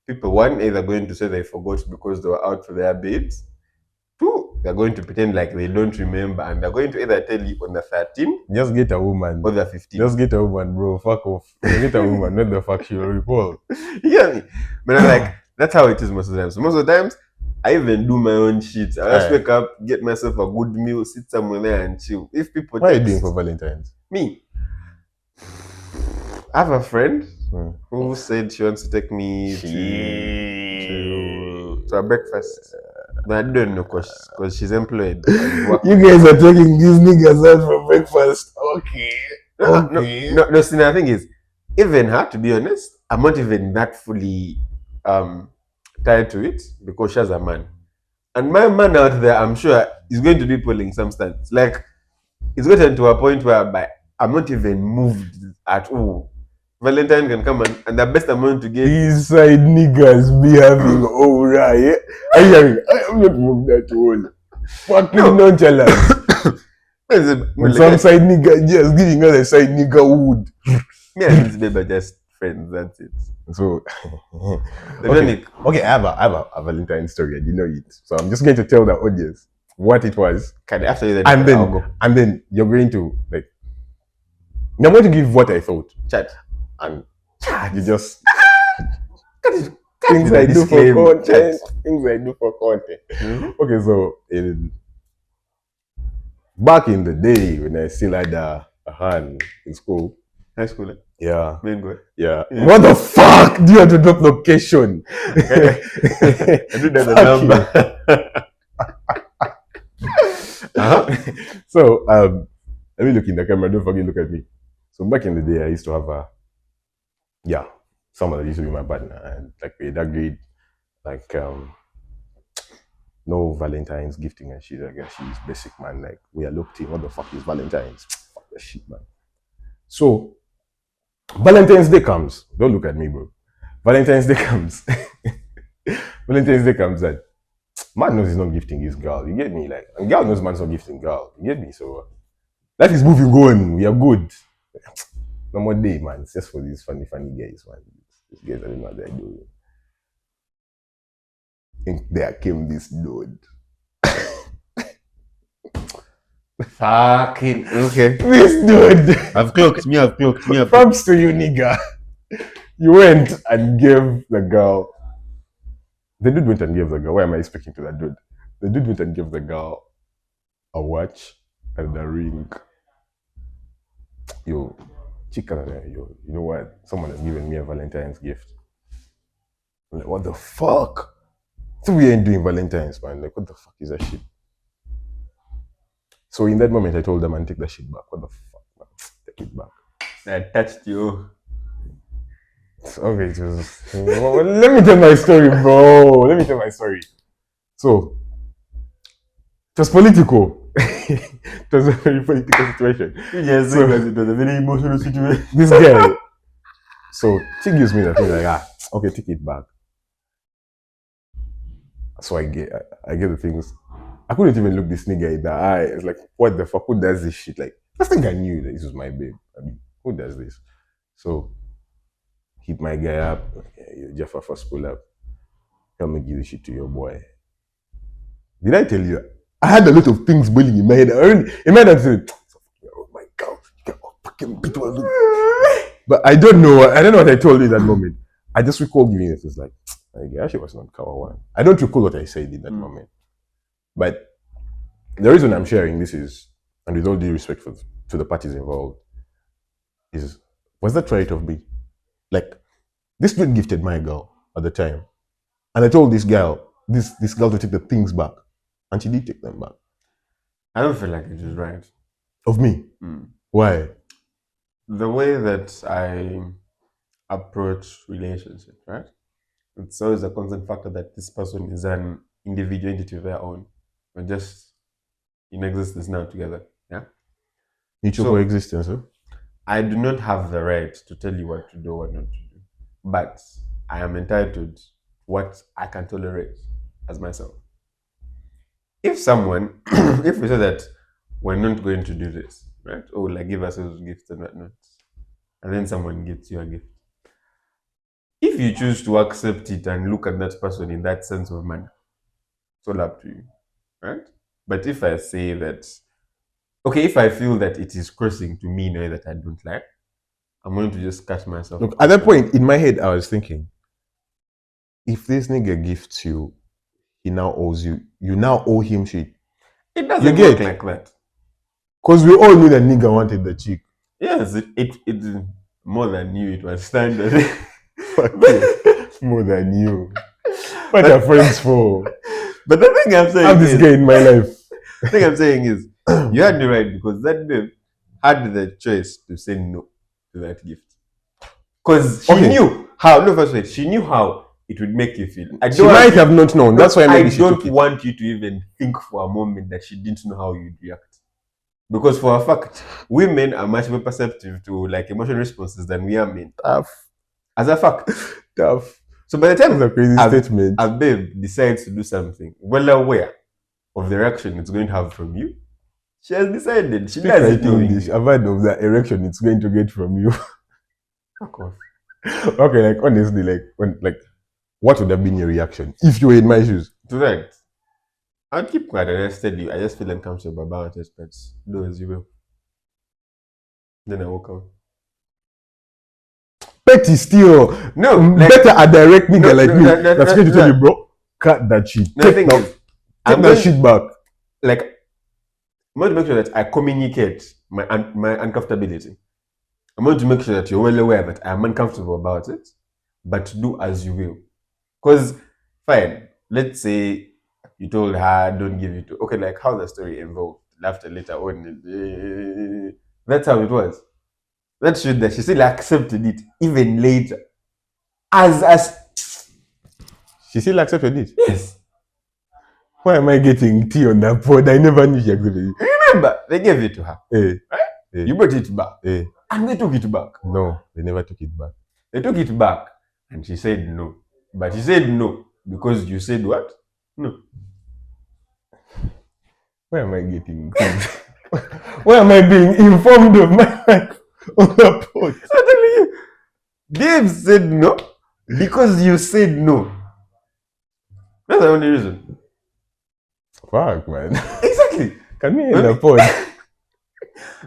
People, one, either going to say they forgot because they were out for their babes. Two, they're going to pretend like they don't remember and they're going to either tell you on the 13th Just get a woman. or the 15th. Just get a woman, bro. Fuck off. Get a woman, not the factual report. You get me? But I'm like, that's how it is most of the time. So most of the times, I even do my own shit. I just wake up, get myself a good meal, sit somewhere there and chill. If people What are you doing for Valentine's? Me. I have a friend who said she wants to take me to a breakfast. But I don't know because she's employed. You guys are taking these niggas out for breakfast. Okay. No, see, the thing is, even her, to be honest, I'm not even that fully tied to it because she's a man. And my man out there, I'm sure, is going to be pulling some stunts. Like, it's gotten to a point where I'm not even moved at all. Valentine can come and the best amount to get. These side niggas be having aura, yeah? I'm not moved at all. Fucking nonchalant. Some side nigga just giving us a side nigga wood. Me and this baby are just friends, that's it. So, okay, I have a Valentine story and you know it. So I'm just going to tell the audience what it was. After you and then you're going to like I'm going to give what I thought. Chat. And you just things I do for content. Things I do for content. Mm-hmm. Okay, so back in the day when I still had a hand in school. High school? Eh? Yeah. Main boy? Yeah. What the fuck? Do you have to drop location? I do that the number. So let me look in the camera, don't forget look at me. So back in the day I used to have someone that used to be my partner and like we had agreed like no Valentine's gifting and shit. I guess she's basic, man. Like we are looked in. What the fuck is Valentine's? Fuck that shit, man. So Valentine's Day comes. Don't look at me, bro. Valentine's Day comes. Valentine's Day comes and man knows he's not gifting his girl. You get me? Like and girl knows man's not gifting girl. You get me? So life is moving on. We are good. No more day, man. It's just for these funny guys, man. These guys, I don't know what they're doing. And there came this dude. Fucking okay. This dude. I've clocked. Props to you, nigga. You went and gave the girl. The dude went and gave the girl. Why am I speaking to that dude? The dude went and gave the girl a watch and a ring. Yo, chicken, yo, you know what? Someone has given me a Valentine's gift. I'm like, what the fuck? So we ain't doing Valentine's, man. Like, what the fuck is that shit? So in that moment, I told them, man, take that shit back. What the fuck, man? Take it back. I touched you. Okay, let me tell my story, bro. Let me tell my story. So, it was political. It was a very political situation. Yes, so, it was a very emotional situation. This guy. So, she gives me the thing like, okay, take it back. So I get the things. I couldn't even look this nigga in the eye. It's like, what the fuck? Who does this shit? Like, first thing I knew that this was my babe. I mean, who does this? So, hit my guy up. Okay, Jaffa first pull up. Help me give this shit to your boy. Did I tell you? I had a lot of things boiling in my head. In my head, I said, "Oh my God, you can't fucking beat one." But I don't know. I don't know what I told you in that moment. I just recall giving it. It's like, I actually was not cover one. I don't recall what I said in that moment. But the reason I'm sharing this is, and with all due respect to the parties involved, is was that right of me? Like, this dude gifted my girl at the time, and I told this girl, this girl to take the things back, and she did take them back. I don't feel like it is right. Of me? Why? The way that I approach relationships, right? It's always a constant factor that this person is an individual entity of their own. We're just in existence now together. Yeah. Mutual So- coexistence, huh? I do not have the right to tell you what to do, what not to do. But I am entitled to what I can tolerate as myself. If someone, if we say that we're not going to do this, right? Oh, like give ourselves gifts and whatnot, and then someone gives you a gift. If you choose to accept it and look at that person in that sense of manner, it's all up to you, right? But if I say that, okay, if I feel that it is crossing to me in a way that I don't like, I'm going to just catch myself. Look, at that point in my head, I was thinking, if this nigga gifts you, he now owes you. You now owe him shit. It doesn't You work get? like that. Because we all knew that nigga wanted the chick. Yes, it more than you. It was standard. Fuck you. More than you. What are friends for? But the thing I'm saying I have this is, guy in my life. the thing I'm saying is, you had the right because that babe had the choice to say no to that gift. Because she knew how. No, first wait, she knew how it would make you feel. She might have not known. That's why maybe I she don't took it. want you to even think for a moment that she didn't know how you'd react. Because for a fact, women are much more perceptive to like emotional responses than we are men. Tough. As a fact. Tough. So by the time That's a crazy statement. a babe decides to do something, well aware of the reaction it's going to have from you, she has decided. She doesn't know English. I've heard of the erection it's going to get from you. Fuck off. Okay, like honestly, what would have been your reaction if you were in my shoes? To that, I'll keep quiet and instead you. I just feel uncomfortable about it, but do as you will. Then I walk out. Petty still. No, like, better a direct nigga no, like no, me no, no, that's no, going to tell no. you, bro, cut that shit. No, the thing is, Take I'm that going, shit back. like, I'm going to make sure that I communicate my uncomfortability. I'm going to make sure that you're well aware that I'm uncomfortable about it, but do as you will. Because, fine, let's say you told her, don't give it to, okay, like how the story evolved, after later on. That's how it was. That showed that she still accepted it even later. As She still accepted it. yes. Why am I getting tea on that pod? I never knew she accepted it. Remember, they gave it to her. Hey, Right? hey, You brought it back. hey. And they took it back. No, they never took it back. They took it back. And she said no. But she said no. Because you said what? No. Why am I getting things? Why am I being informed of my life on the pod? So I'm telling you, Dave said no because you said no. That's the only reason. Fuck, man. Exactly. Can we end the pod?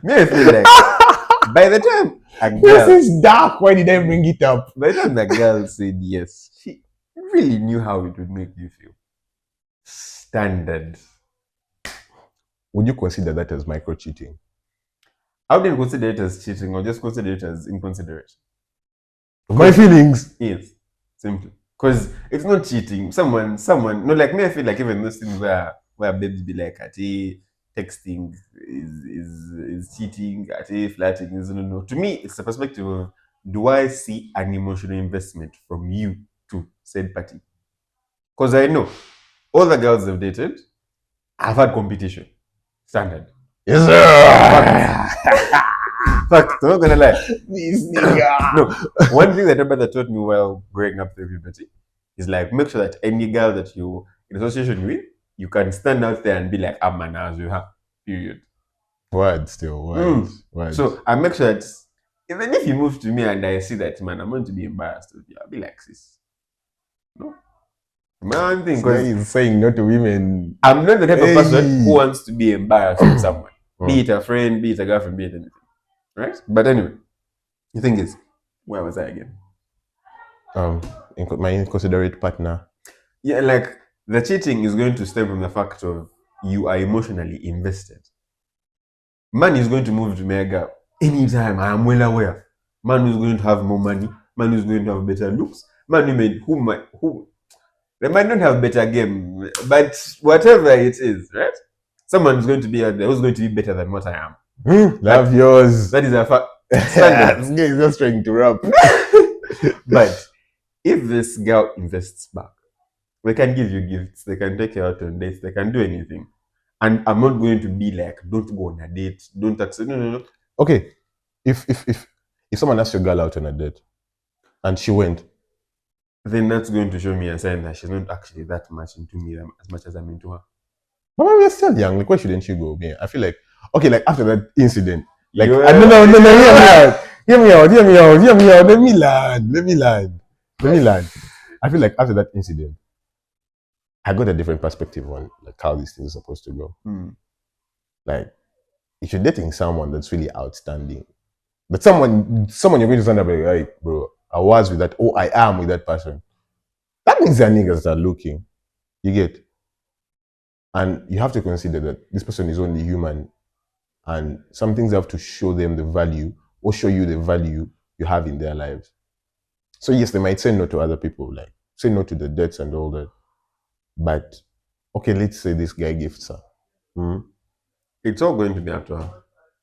Me, I feel like by the time a This girl, is dark. Why did I bring it up? by the time the girl said yes, she really knew how it would make you feel. Standard. Would you consider that as micro cheating? I wouldn't consider it as cheating or just consider it as inconsiderate. My feelings. Yes, simply. Because it's not cheating. Someone, no, like me, I feel like even those things where babes be like, "Ati, texting is cheating, ati, flirting is no. To me, it's a perspective of, do I see an emotional investment from you to said party? Because I know all the girls I've dated, I've had competition. Standard. Yes, sir. Fact, I'm not gonna lie. This nigga. No, one thing that my brother taught me while growing up through puberty is like make sure that any girl that you in association with, you can stand out there and be like, I'm an as you have. Period. Word still, word. Word. So I make sure that even if you move to me and I see that man, I'm going to be embarrassed with you. I'll be like, sis. No. Man thing, This guy because is saying no to women. I'm not the type of person who Hey. wants to be embarrassed with someone. Be it a friend, be it a girlfriend, be it anything. Right? But anyway, the thing is, where was I again? My inconsiderate partner. Yeah, like the cheating is going to stem from the fact of you are emotionally invested. Man is going to move to Mega anytime. I am well aware. Man who's going to have more money. Man who's going to have better looks. Man who they might not have better game, but whatever it is, right? Someone is going to be out there who's going to be better than what I am. Love yours. That is a fact. This guy is just trying to rap. But if this girl invests back, they can give you gifts, they can take you out on dates, they can do anything. And I'm not going to be like, don't go on a date, don't accept. No. Okay, if someone asks your girl out on a date and she went, then that's going to show me a sign that she's not actually that much into me as much as I'm into her. but we're still young. Like, why shouldn't she go? Yeah, I feel like, okay, like after that incident, like, No, hear me out. Let me land. I feel like after that incident, I got a different perspective on like how these things are supposed to go. Like, if you're dating someone that's really outstanding, but someone you're going to stand up and be like, bro, I was with that, I am with that person. That means they're niggas that are looking. You get? And you have to consider that this person is only human, and some things have to show them the value or show you the value you have in their lives. So yes, they might say no to other people, like say no to the debts and all that. But okay, let's say this guy gifts her. it's all going to be up to her.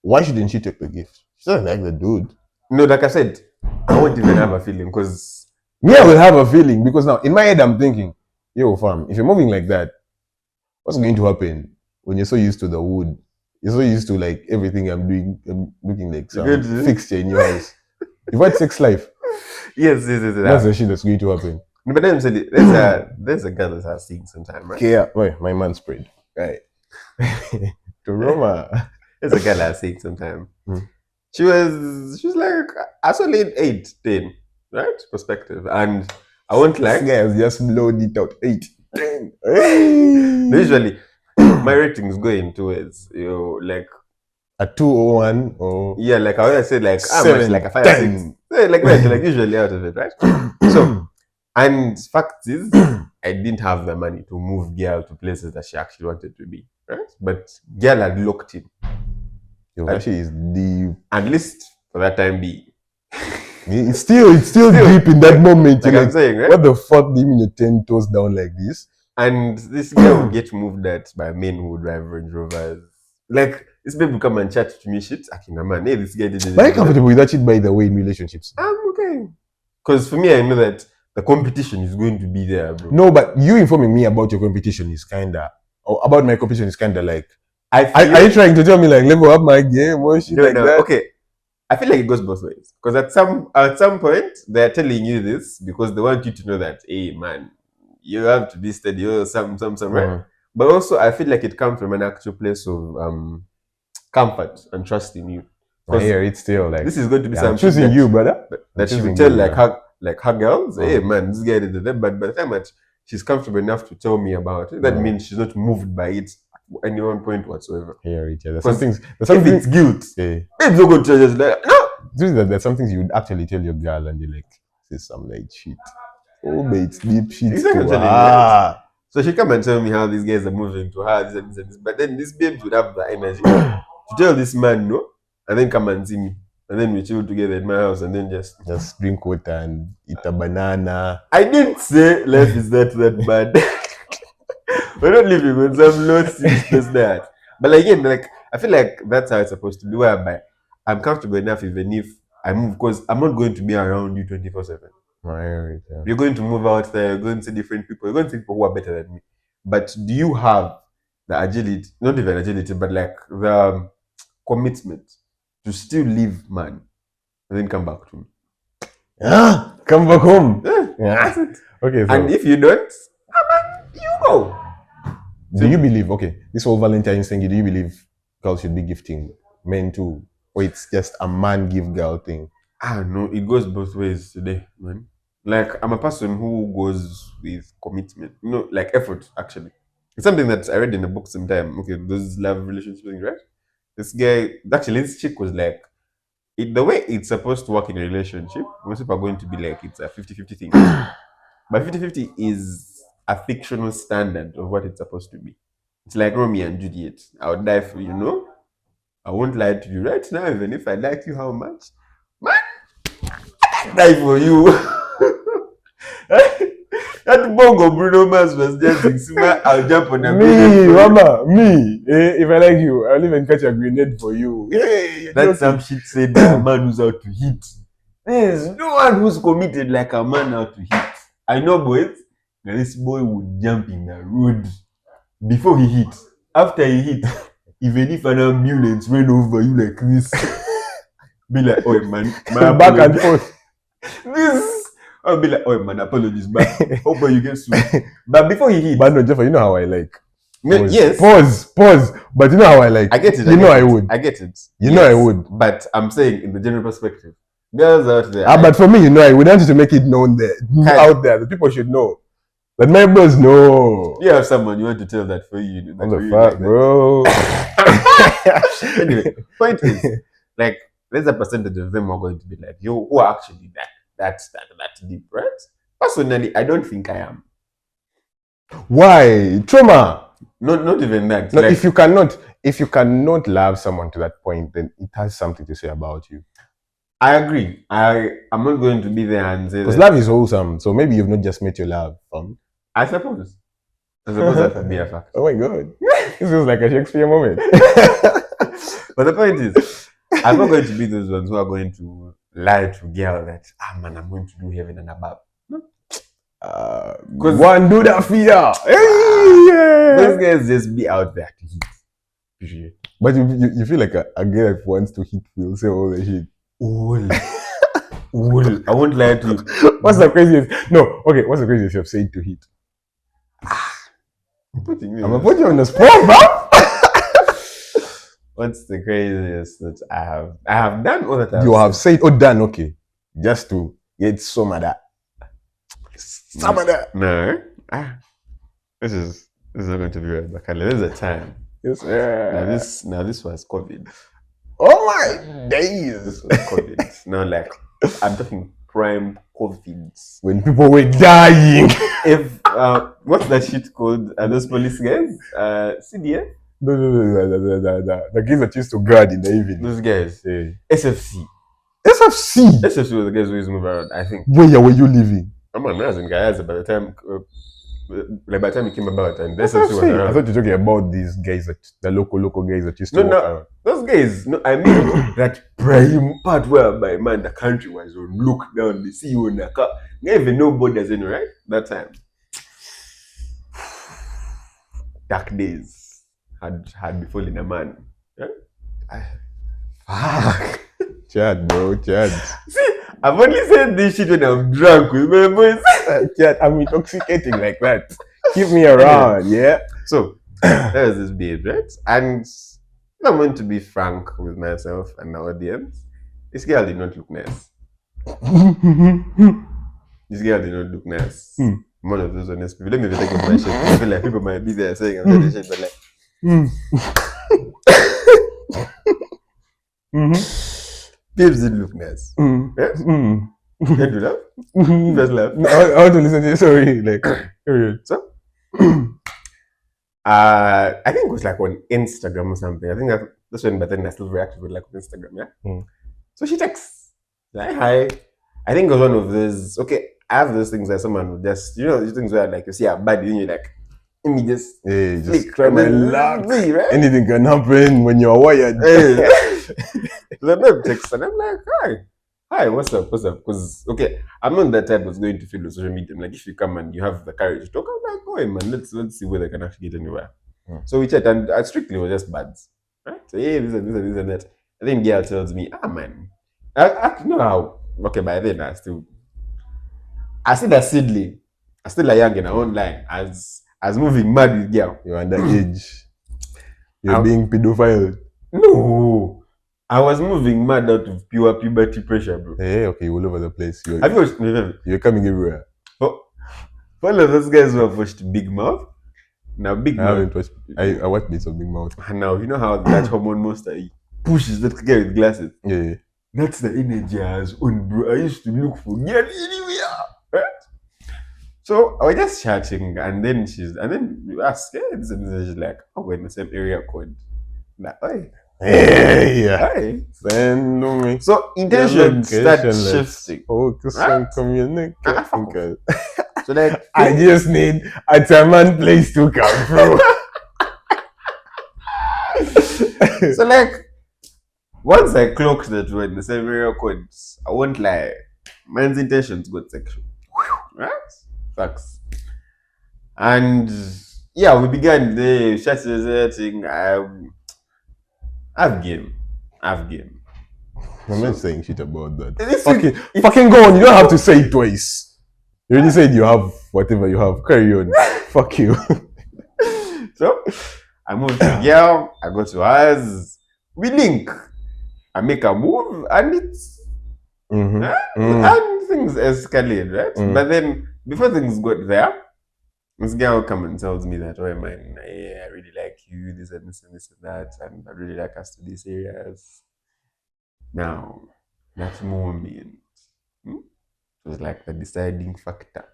Why shouldn't she take the gift? She doesn't like the dude. No, like I said, I won't even have a feeling because Me, I will have a feeling because now in my head I'm thinking, yo, fam, if you're moving like that, what's going to happen when you're so used to the wood? You're so used to like everything I'm doing, I'm looking like some fixture in your house. You've had sex life. Yes. That's the shit that's going to happen. No, but then there's a girl that I've seen sometime, right? Okay, yeah, wait, my man spread. Right. To Roma. There's a girl I've seen sometime. She was like I saw late 8, 10, right? Perspective. And I won't like This guy has just blowed it out. 8, 10. Usually my ratings go in towards like a 201 or yeah, like I always said, like I'm 7, like a 5, 10. 6. Yeah, like that, like usually out of it, right? So and fact is I didn't have the money to move girl to places that she actually wanted to be, right? But girl had locked in. Yo, that shit is deep. At least for that time being. It's still deep in that moment. Like I'm saying, right? What the fuck do you mean you're 10 toes down like this? And this girl would get moved at by men who drive Range Rovers. Like this babe will come and chat to me shit. Man, hey, this guy did it. But are you comfortable with that shit, by the way, in relationships? I'm okay. Because for me, I know that the competition is going to be there, bro. No, but you informing me about your competition is kinda, or about my competition is kinda like, are you trying to tell me like level up my game or shit like that? Okay. I feel like it goes both ways. Because at some point they're telling you this because they want you to know that, hey man, you have to be steady or some right? But also I feel like it comes from an actual place of comfort and trust in you. I hear it still like this is going to be something choosing you, brother. That she will tell her girls, hey man, this guy did that. But by the time that she's comfortable enough to tell me about it, that means she's not moved by it at any one point whatsoever. Hear it, yeah. There's if it's guilt, it's not going to just like no. There's some things you would actually tell your girl and you're like, this is some like shit. Oh, but it's deep shit. Exactly. So she come and tell me how these guys are moving to her, this and this. But then these babes would have the energy to tell this man no, and then come and see me. And then we chill together in my house and then just drink water and eat a banana. I didn't say life is that bad. We're not living with some low seriousness that. But again, like I feel like that's how it's supposed to be, whereby I'm comfortable enough even if I move, because I'm not going to be around you 24/7. Right, yeah. You're going to move out there, you're going to see different people, you're going to see people who are better than me. But do you have the agility, not even agility, but like the commitment to still leave man and then come back to me? Come back home. That's it. Okay. So and if you don't, man, you go. Do you believe, this whole Valentine thing, do you believe girls should be gifting men too? Or it's just a man give girl thing? No, it goes both ways today, man. Like I'm a person who goes with commitment, like effort. Actually, it's something that I read in a book sometime. Okay, those love relationship things, right? This chick was like, the way it's supposed to work in a relationship, most people are going to be like it's a 50-50 thing. But 50-50 is a fictional standard of what it's supposed to be. It's like Romeo and Juliet. I would die for you, no? I won't lie to you right now, even if I like you how much. Man, I'd die for you. That bongo Bruno Mars was just Sima, I'll jump on a me, mama, me. If I like you, I'll even catch a grenade for you. Hey, that's some shit said that a man who's out to hit. There's no one who's committed like a man out to hit. I know, boys. This boy would jump in the road before he hit. After he hit, even if an ambulance ran over you like this, be like, oh man, back and forth. This, I'll be like, oh man, apologies, but hope you get soon. But before he hit, but no, Jeff, you know how I like. Pause. Yes. Pause. But you know how I like. I get it. I would. I get it. You know I would. But I'm saying in the general perspective, girls out there. But for me, I would want you to make it known there, out there. The people should know. The members know. You have someone you want to tell that for you. What the fuck, bro? Anyway, point is, like, there's a percentage of them who are going to be like, yo, who are actually that deep, right? Personally, I don't think I am. Why? Trauma. Not even that. No, like, if you cannot love someone to that point, then it has something to say about you. I agree. I'm not going to be there and say because love is wholesome. So maybe you've not just met your love. I suppose that would be a fact. Oh my god, this feels like a Shakespeare moment. But the point is, I'm not going to be those ones who are going to lie to girl that man, I'm going to do heaven and above. One do that fear. Those guys just be out there to hit. But you feel like a girl that wants to hit will say all the shit. I won't lie to you. What's the craziest? No, okay. What's the craziest you've said to hit? I'm gonna put you on the spot, bro. What's the craziest that I have done all the time? You have said or done, okay, just to get some of that. Some of that. No. This is not going to be right back. There's a time. Yes, sir. Now this was COVID. Oh my days. This was COVID. Now, like, I'm talking prime COVID. When people were dying. If what's that shit called? Those police guys? CDF? No. The guys that used to guard in the evening. Those guys. Yeah. SFC. SFC was the guys who used to move around, I think. Where were you living? I'm an American guy. By the time it came about, and SFC was around. I thought you were talking about these guys, the local guys that used to walk around. Those guys. No, I mean that prime part whereby the country was on lockdown. They see you in a car. They even know borders in, right? That time. Dark days had befallen a man. Yeah? Fuck. Chad, bro, Chad. See, I've only said this shit when I'm drunk with my boys. Chad, I'm intoxicating like that. Keep me around, yeah? So, there's this babe, right? And I'm going to be frank with myself and the audience. This girl did not look nice. This girl did not look nice. I'm one of those honest people. Let me take off my shirt. I feel like people might be there saying I'm saying shit, but like. Babes didn't look nice. Yes? Can you do that? Just laugh. I want to listen to you. Sorry. Like, so, I think it was like on Instagram or something. I think that's when, but then I still reacted with like on Instagram, yeah? So she texts, like, hi. I think it was one of those, okay, I have those things that someone would just, these things where like you see a bad, you're like, let me just try my luck. Right? Anything can happen when you're wired. The babe texts and I'm like, hi, what's up? Because I'm not that type that's going to feel on social media. Like if you come and you have the courage to talk, I'm like, oh man, let's see whether I can actually get anywhere. So we chat and strictly was just buds. Right? So this and that. I think girl tells me, man, I know how. Okay, by then I still a seedling. I still a young in our own line as moving mad with girl. You're underage. You're being pedophile. No. I was moving mad out of pure puberty pressure, bro. Hey, okay, all over the place. Have you watched? You're coming everywhere. For all of those guys who have watched Big Mouth, now Big I Mouth. haven't watched. I watched bits of Big Mouth. And now you know how that hormone monster he pushes that guy with glasses. Yeah. That's the energy I was on, bro. I used to look for girl anywhere. Right? So I was just chatting, and then we asked, and she's like, oh, we're in the same area code. Like, Hey. hey. Send me. So intentions start shifting. Focus Right? on communication. So like I just need a German place to come through. so like once I clocked that we're in the same area code, I won't lie, man's intentions got sexual. Right? Facts. And yeah, we began the chatting. I've game. I'm not saying shit about that. This Fucking go on. You don't have to say it twice. You already said you have whatever you have. Carry on. Fuck you. So I moved to girl, I go to hers, we link. I make a move and it's and things escalate, right? But then before things got there, this girl comes and tells me that, oh man, I really like you, this and this and this and that, and I really like us to be serious. Now, that moment was like the deciding factor.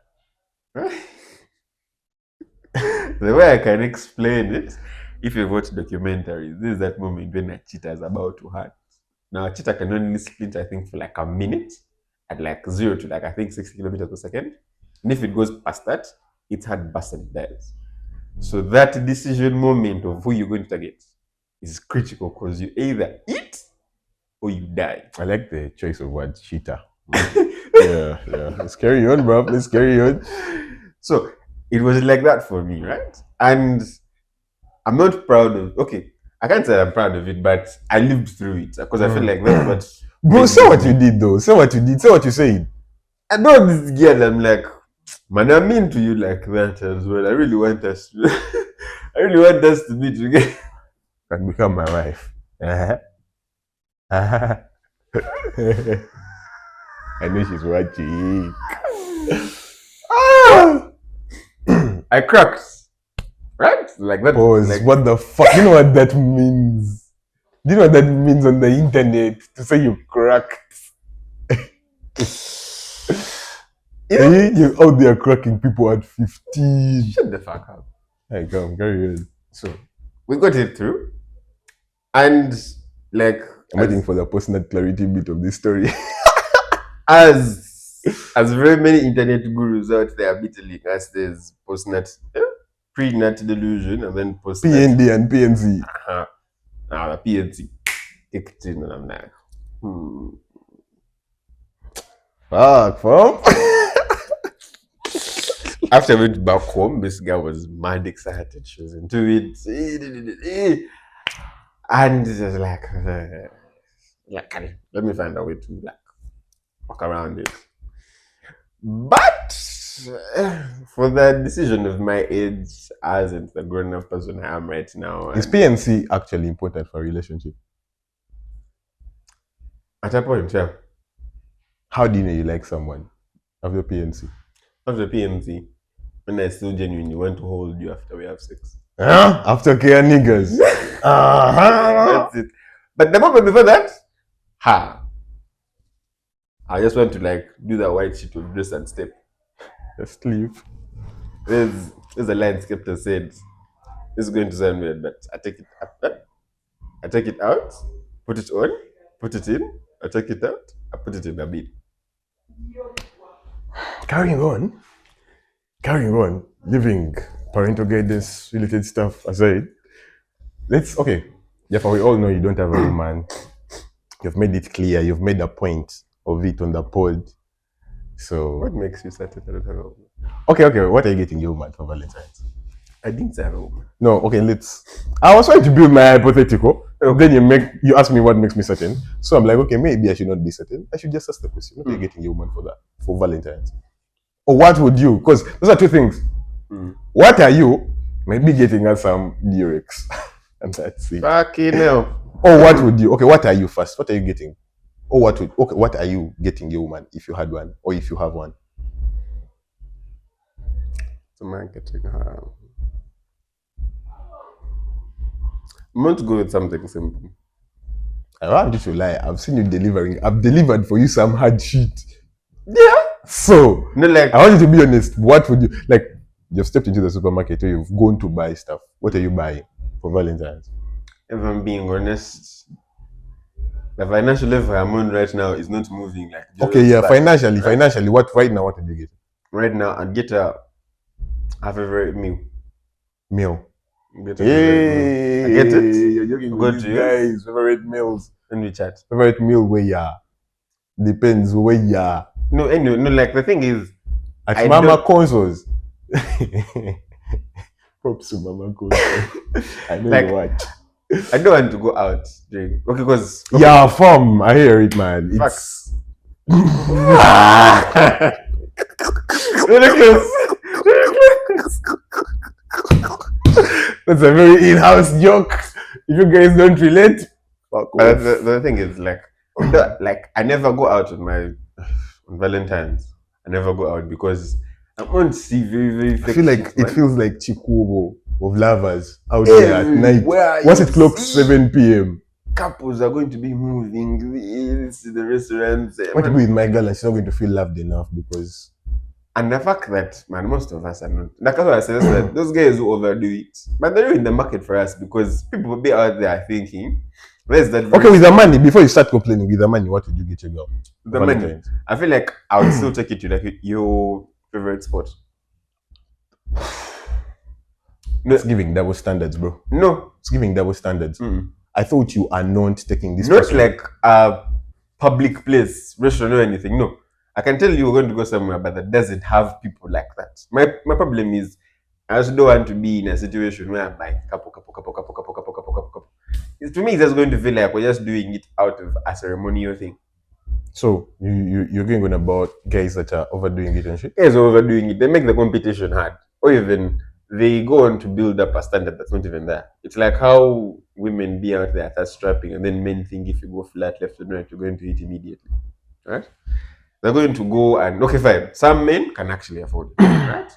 The way I can explain it, if you watch documentaries, this is that moment when a cheetah is about to hurt. Now, a cheetah can only sprint, I think, for like a minute at like 0 to like, I think, 60 kilometers per second. And if it goes past that, its heart bursts and it dies. So that decision moment of who you're going to target is critical because you either eat or you die. I like the choice of word cheetah. yeah. Let's carry on, bro. Let's carry on. So it was like that for me, right? And I'm not proud of. Okay, I can't say I'm proud of it, but I lived through it because I feel like that's what. Bro, say what you did though. Say what you did. Say what you said. I know this girl. I'm like, man, I'm into you like that as well. I really want us. I really want us to be together And become my wife. I know she's watching. I cracked. Right? Like that. Pause. Like, what the fuck? You know what that means? Do you know what that means on the internet to say you cracked? You're out there cracking people at 15. Shut the fuck up. Hey, come, carry on. So we got it through. And like I'm waiting for the post-nut clarity bit of this story. as very many internet gurus out there belittling us, there's post-nut, pre-nut delusion, and then post-nut. PND and PNC. Now the PNC kicked in, and I'm like, Fuck, fam. After I went back home, this guy was mad excited. She was into it. And it was like, let me find a way to like walk around it. But for the decision of my age, as in the grown up person I am right now, is PNC actually important for a relationship? At a point, yeah. How do you know you like someone after PNC? After PNC, when I still genuinely want to hold you after we have sex. After care niggas. That's it. But the moment before that, I just want to like do that white shit with dress and step. Just leave. There's a line Skepta said, this is going to sound weird, but I take it out, put it on, put it in, I take it out, I put it in a bin. Carrying on, leaving parental guidance related stuff aside. Okay. Therefore, we all know you don't have a woman. You've made it clear, you've made a point of it on the pod. So What makes you certain I don't have a woman? Okay, what are you getting your woman for Valentine's? I didn't say I have a woman. No, okay, I was trying to build my hypothetical. Then you ask me what makes me certain. So I'm like, okay, maybe I should not be certain. I should just ask the question. What are you getting your woman for Valentine's? Or what would you? Because those are two things. What are you? Maybe getting her some Durex. And that's it. Fucking hell. Or what would you? Okay, what are you first? What are you getting? Or what would? Okay, what are you getting your woman if you had one, or if you have one? So man getting her. I'm going to go with something simple. I don't want you to lie. I've seen you delivering. I've delivered for you some hard shit. Yeah. So No, like, I want you to be honest. What would you like? You've stepped into the supermarket or you've gone to buy stuff. What are you buying for Valentine's? if I'm being honest, the financial level I'm on right now is not moving like Okay, Jesus yeah, Christ, financially, right? financially, what right now? What did you get? Right now, I'd get a favorite meal. Meal. Get a favorite meal. I get it. Hey, you're joking with Go these to yours. guys. Favorite meals. Then we chat. Favorite meal where ya? Depends where ya. No, anyway, no. Like the thing is, At I Mama don't Conso's. Props to Mama Conso's. I know like. you watch. I don't want to go out during. Okay, because Yeah, fam. I hear it, man. Fuck. It's ridiculous. that's a very in-house joke. If you guys don't relate, fuck But off. the thing is, like, like I never go out on Valentine's. I never go out because I want to see very I fake feel like shit, it man. feels like Chikubo of lovers out there at night. Everywhere Once you it clocks see 7 p.m. couples are going to be moving to the restaurants. What to be with my girl and she's not going to feel loved enough because And the fact that, man, most of us are not. Like, that's why I said that those guys who overdo it, but they're in the market for us because people will be out there thinking, where's that? okay, with the money, before you start complaining, with the money, what would you get your girl? The money. I feel like I would still take it to like your favorite spot. No, It's giving double standards, bro. no, It's giving double standards. mm. I thought you are not taking this Not person. like a public place, restaurant or anything. No, I can tell you we're going to go somewhere, but that doesn't have people like that. My problem is I also don't want to be in a situation where I'm like couple. To me, it's just going to feel like we're just doing it out of a ceremonial thing. So you're going on about guys that are overdoing it and shit. Guys are overdoing it. They make the competition hard, or even they go on to build up a standard that's not even there. It's like how women be out there that's strapping, and then men think if you go flat left and right, you're going to hit immediately, right? They're going to go and okay, fine. Some men can actually afford it, right?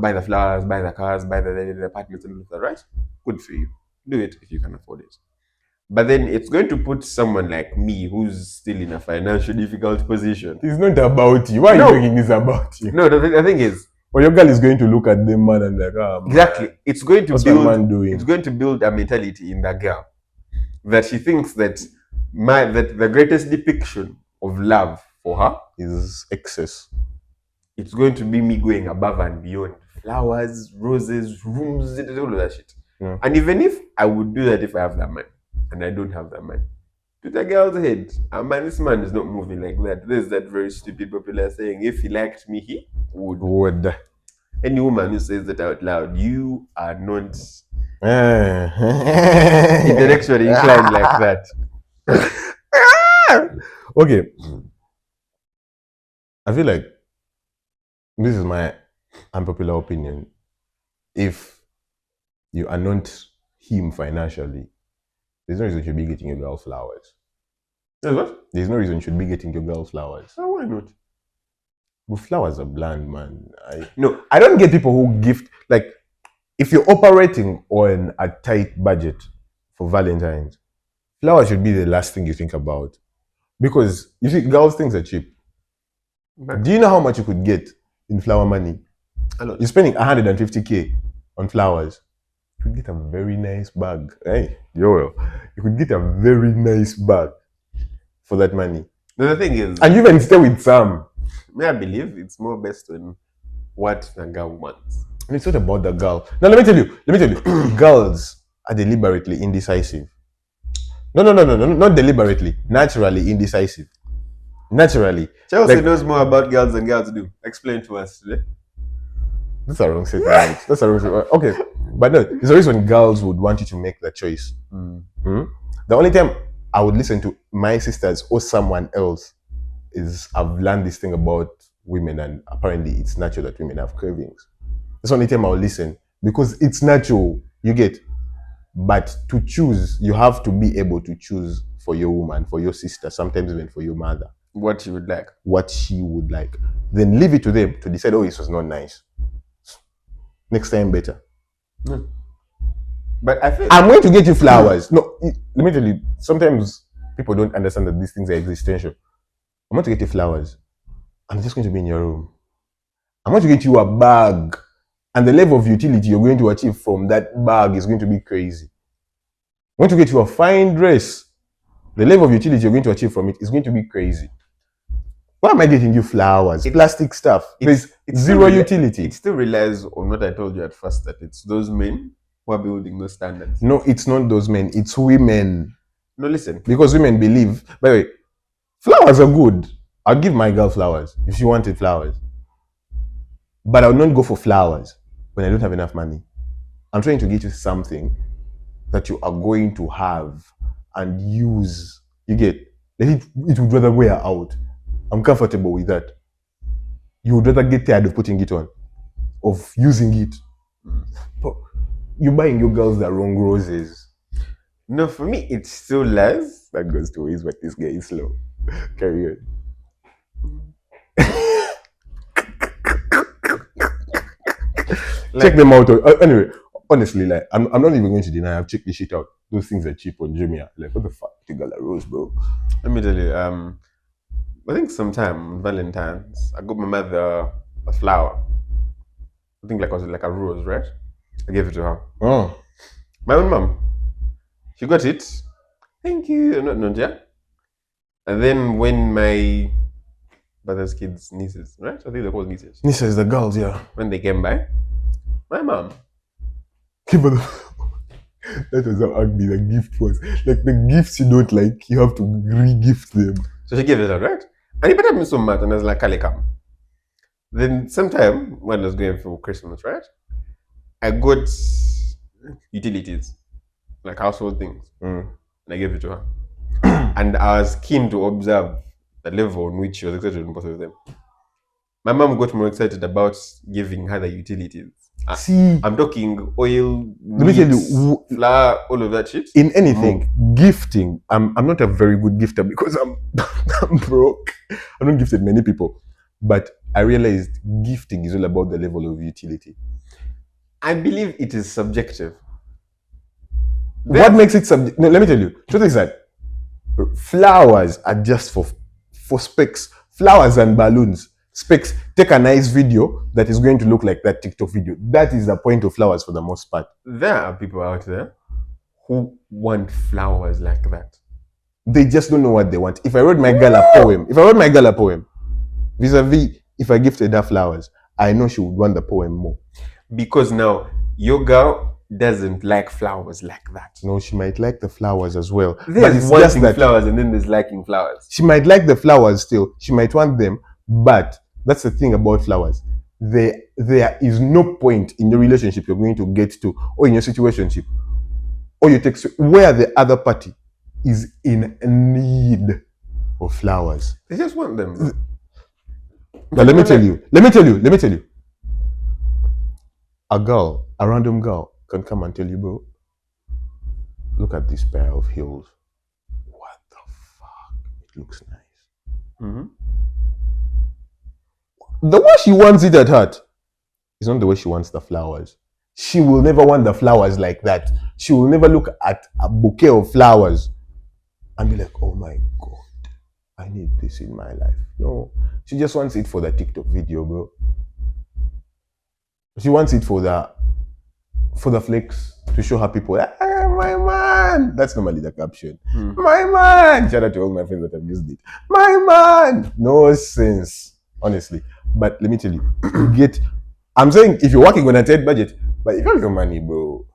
Buy the flowers, buy the cars, buy the apartments and all of that, right? Good for you. Do it if you can afford it. But then it's going to put someone like me who's still in a financially difficult position. It's not about you. Why are No. you making this about you? No, the thing is, Well, your girl is going to look at them man and like, ah, man, exactly. It's going to what's that man doing? It's going to build a mentality in that girl that she thinks that that the greatest depiction of love for her Is excess. it's going to be me going above and beyond. Flowers, roses, rooms, all of that shit. Yeah. And even if I would do that if I have that money, and I don't have that money, to the girl's head, man, this man is not moving like that. There's that very stupid popular saying, if he liked me, he would. Would. Any woman who says that out loud, you are not Intellectually intellectually inclined like that. Okay. I feel like this is my unpopular opinion. If you are not him financially, there's no reason you should be getting your girl flowers. What? There's no reason you should be getting your girl flowers. Oh, why not? But flowers are bland, man. No, I don't get people who gift, like, if you're operating on a tight budget for Valentine's, flowers should be the last thing you think about. Because you see, girls' things are cheap. but Do you know how much you could get in flower money? a lot. You're spending 150k on flowers. You could get a very nice bag. Hey, yo, you could get a very nice bag for that money. The thing is, And you even stay with some. I believe it's more based on what the girl wants. And it's not about the girl. Now let me tell you, girls are deliberately indecisive. No, not deliberately. Naturally indecisive. Naturally. Chelsea Like- knows more about girls than girls do. Explain to us today. That's a wrong statement. That's a wrong statement. Okay. But no, there's always when girls would want you to make the choice. The only time I would listen to my sisters or someone else is I've learned this thing about women, and apparently it's natural that women have cravings. That's the only time I'll listen because it's natural. You get. But to choose, you have to be able to choose for your woman, for your sister, sometimes even for your mother, What you would like. what she would like. Then leave it to them to decide, oh, this was not nice. Next time better. No. But I feel I'm going to get you flowers. No, let me tell you, sometimes people don't understand that these things are existential. I'm going to get you flowers. I'm just going to be in your room. I'm going to get you a bag. And the level of utility you're going to achieve from that bag is going to be crazy. I'm going to get you a fine dress. The level of utility you're going to achieve from it is going to be crazy. Why am I getting you flowers? Plastic stuff. There's zero utility. It still relies on what I told you at first, that it's those men who are building those standards. No, it's not those men. It's women. No, listen. Because women believe, by the way, flowers are good. I'll give my girl flowers if she wanted flowers. But I'll not go for flowers when I don't have enough money. I'm trying to get you something that you are going to have and use. You get? It would rather wear out. I'm comfortable with that. You would rather get tired of putting it on, of using it. But you're buying your girls the wrong roses. No, for me, it's still less. That goes to ways, but this guy is slow. Carry on. Check them out. Anyway, honestly, like I'm not even going to deny I've checked this shit out. Those things are cheap on Jumia. Like, what the fuck? You got a rose, bro. Let me tell you, I think sometime on Valentine's, I got my mother a flower. I think was like a rose, right? I gave it to her. Oh. My own mom. She got it. Thank you. Not yeah. And then when my brother's kids, nieces, right? I think they're called nieces. Nieces, the girls, yeah. When they came by, my mom. That was how ugly the gift was. Like the gifts you don't like, you have to re-gift them. So she gave it out, right? And it better me so much, and I was like, Kale, come. Then sometime when I was going for Christmas, right? I got utilities, like household things. And I gave it to her. And I was keen to observe the level on which she was excited on both of them. My mom got more excited about giving her the utilities. See, I'm talking oil, let me tell you, flour, all of that shit. In anything, gifting, I'm not a very good gifter because I'm broke. I don't gifted many people. But I realized gifting is all about the level of utility. I believe it is subjective. What makes it subjective? No, let me tell you. Truth is that flowers are just for specs. Flowers and balloons. Specs. Take a nice video that is going to look like that TikTok video. That is the point of flowers for the most part. There are people out there who want flowers like that. They just don't know what they want. If I wrote my girl a poem, vis-a-vis, if I gifted her flowers, I know she would want the poem more. Because now your girl doesn't like flowers like that. No, she might like the flowers as well. There's wanting flowers and then there's liking flowers. She might like the flowers still. She might want them, but that's the thing about flowers. There is no point in your relationship you're going to get to, or in your situationship, or your text where the other party is in need of flowers. They just want them. But let me tell you. A random girl can come and tell you, bro, look at this pair of heels. What the fuck? It looks nice. The way she wants it at heart is not the way she wants the flowers. She will never want the flowers like that. She will never look at a bouquet of flowers and be like, oh my God, I need this in my life. No, she just wants it for the TikTok video, bro. She wants it for the flex to show her people, my man. That's normally the caption. My man. Shout out to all my friends that have used it. My man. No sense, honestly. But let me tell you, I'm saying if you're working on a tight budget, but if you have your money, bro,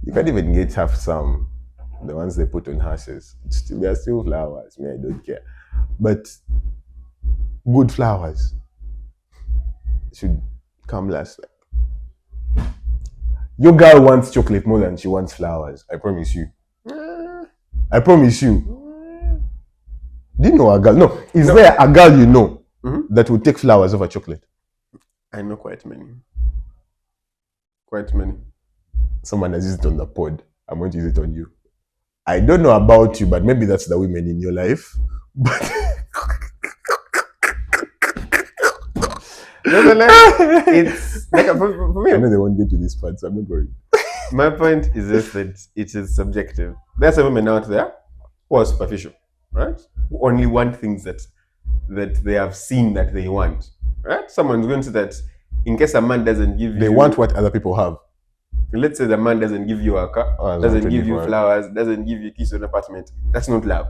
you can't even get half some. The ones they put on houses, they are still flowers. Me, I don't care. But good flowers should come last. Your girl wants chocolate more than she wants flowers. I promise you. I promise you. Do you know a girl? No. Is there a girl you know that will take flowers over chocolate? I know quite many. Quite many. Someone has used it on the pod. I'm going to use it on you. I don't know about you, but maybe that's the women in your life. But it's like for I know me. they won't get to this part, so I'm not worried. My point is just that it is subjective. There's some women out there who are superficial, right? Who only want things that they have seen that they want, right? Someone's going to that in case a man doesn't give They you, want what other people have. let's say the man doesn't give you a car, Oh, doesn't give you 124. flowers, doesn't give you keys to an apartment. That's not love.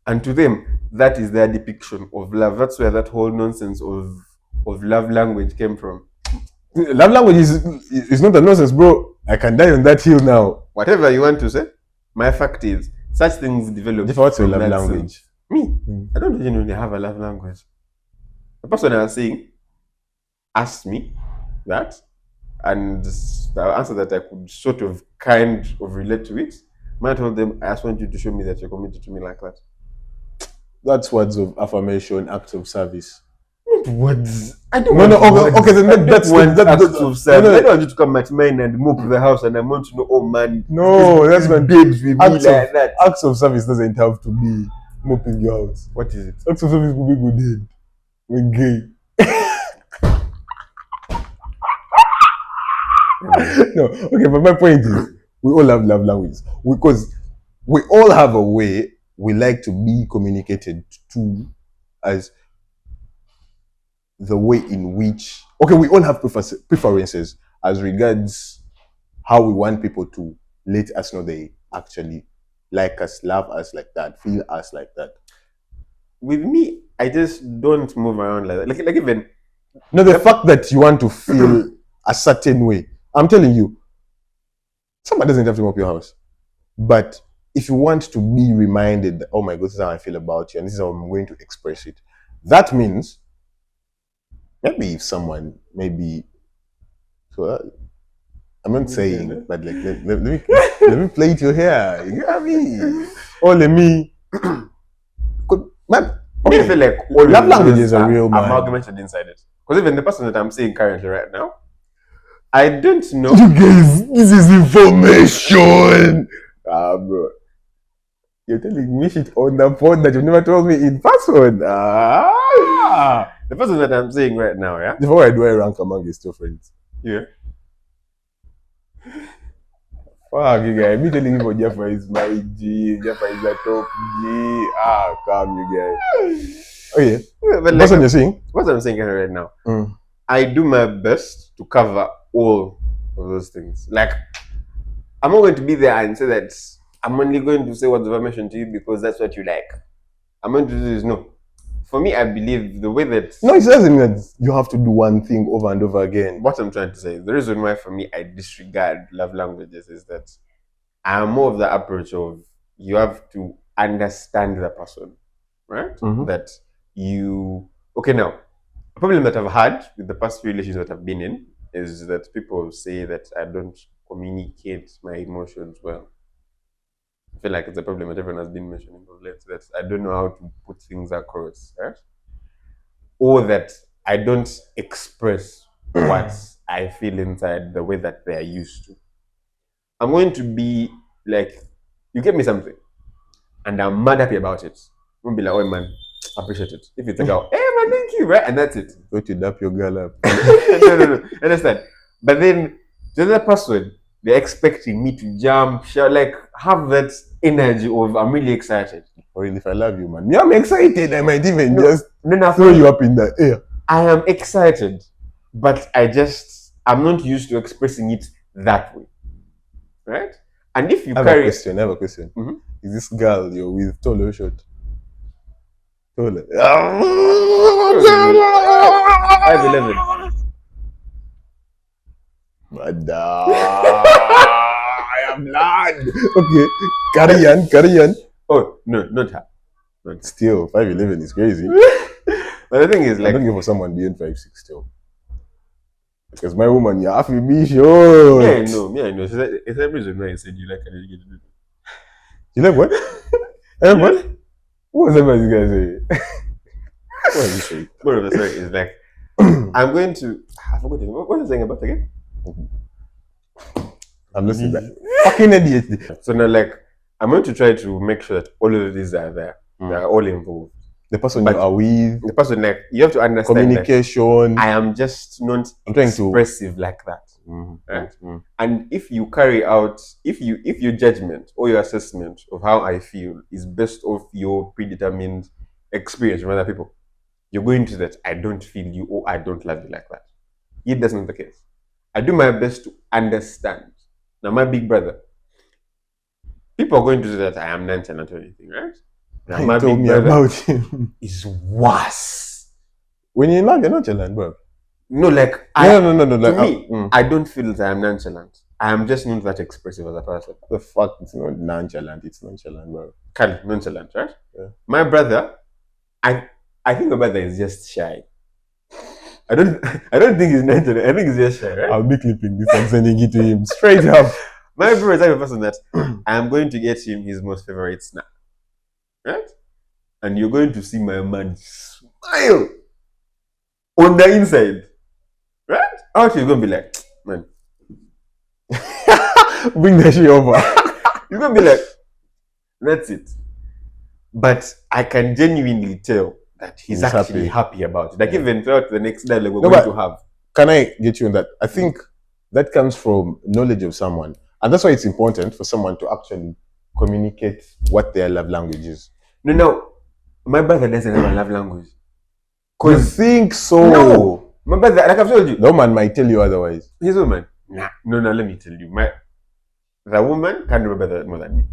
And to them, that is their depiction of love. That's where that whole nonsense of love language came from. Love language is not a nonsense, bro. I can die on that hill now. Whatever you want to say, my fact is such things develop. What's your love that language? sense. Me, I don't genuinely have a love language. The person I was saying asked me that, and the answer that I could sort of kind of relate to it. I told them, I just want you to show me that you're committed to me like that. That's words of affirmation, acts of service. Not words. I don't No, want okay, then that's acts of service. no. I don't want you to come at mine and mop the house, and I want to know, oh man, No, that's when when babes with me acts like of that. acts of service doesn't have to be mopping your house. What is it? Acts of service will be good deed. We're gay. No, okay, but my point is, we all have love languages because we all have a way we like to be communicated to, as the way in which, okay, we all have preferences as regards how we want people to let us know they actually like us, love us like that, feel us like that. With me, I just don't move around like that. Like even No, the fact that you want to feel a certain way, I'm telling you, someone doesn't have to mop your house. But if you want to be reminded that, oh my God, this is how I feel about you, and this is how I'm going to express it, that means maybe if someone, maybe, so I'm not saying, but like, let me play it your hair. You get me? Or let me, man, I feel like all love of languages those are real, man. amalgamated inside it. Because even the person that I'm seeing currently right now, I don't know. You guys, this is information. Bro. You're telling me shit on the phone that you've never told me in person. The person that I'm seeing right now, yeah? Before I do I rank among his two friends? Yeah. Fuck you guys. Me telling you for Jaffa is my G. Jaffa is the top G. Calm you guys. Oh yeah. But That's what you're saying? What I'm saying right now, I do my best to cover all of those things. Like, I'm not going to be there and say that I'm only going to say words of affirmation to you because that's what you like. I'm going to do this. No. For me, I believe the way that... No, it doesn't mean that you have to do one thing over and over again. What I'm trying to say, the reason why for me I disregard love languages is that I'm more of the approach of you have to understand the person, right? That you... Okay, now, a problem that I've had with the past few relationships that I've been in is that people say that I don't communicate my emotions well. I feel like it's a problem that everyone has been mentioning of late, that I don't know how to put things across, right? Or that I don't express what I feel inside the way that they are used to. I'm going to be like, you give me something, and I'm mad happy about it. I'm going to be like, oh man, appreciate it. If it's like, oh, hey man, thank you, right? And that's it. Go to dap your girl up. No. Understand? But then the other person, they're expecting me to jump, shout, like have that energy of I'm really excited. Or if I love you, man, me, I'm excited. I might even just throw you up in the air. I am excited, but I'm not used to expressing it that way, right? And if you I have a question. Mm-hmm. Is this girl you're with tall or short? Tall. 5'11". I am blood. Okay, carry on. Oh no, not her. Not still, 5'11" is crazy. But the thing is, like, I don't give for someone being 5'6" still. Because my woman, you have to be short. Yeah, I know. It's the reason why I said you like an educated. You like what? What? What was everybody gonna say? What was you saying? More of the story is like, I'm going to. I forgot what was I saying about again? I'm listening to that. Fucking ADHD. So now, like, I'm going to try to make sure that all of these are there. They are all involved. The person But you are with, the person, like, you have to understand communication. that I am just not I'm trying to- expressive like that. Right? And if you carry out, if your judgment or your assessment of how I feel is based off your predetermined experience from other people, you're going to that I don't feel you or I don't love you like that. Yet that's not the case. I do my best to understand. Now, my big brother, people are going to say that I am nonchalant or anything, right? Now, my told big me brother about him. is worse. When you're not, you're nonchalant, bro. No, like No. to Like, me, I don't feel that I'm nonchalant. I am just not that expressive as a person. the fuck? It's not nonchalant. It's nonchalant, bro. Kind of nonchalant, right? Yeah. My brother, I think my brother is just shy. I don't think he's nonchalant. I think he's just shy, right? I'll be clipping this and sending it to him straight up. My brother is the type of person that I am going to get him his most favorite snack, right? And you're going to see my man smile on the inside, right? Out he's going to be like, man, Bring that shit over. he's going to be like, that's it. But I can genuinely tell that he's actually happy about it. Like, even throughout the next dialogue we're going to have. Can I get you on that? I think that comes from knowledge of someone. And that's why it's important for someone to actually communicate what their love language is. No. My brother doesn't have a love language. You think so? No. My brother, like I've told you. The woman might tell you otherwise. His woman? Nah. No, let me tell you. The woman can't remember that more than me.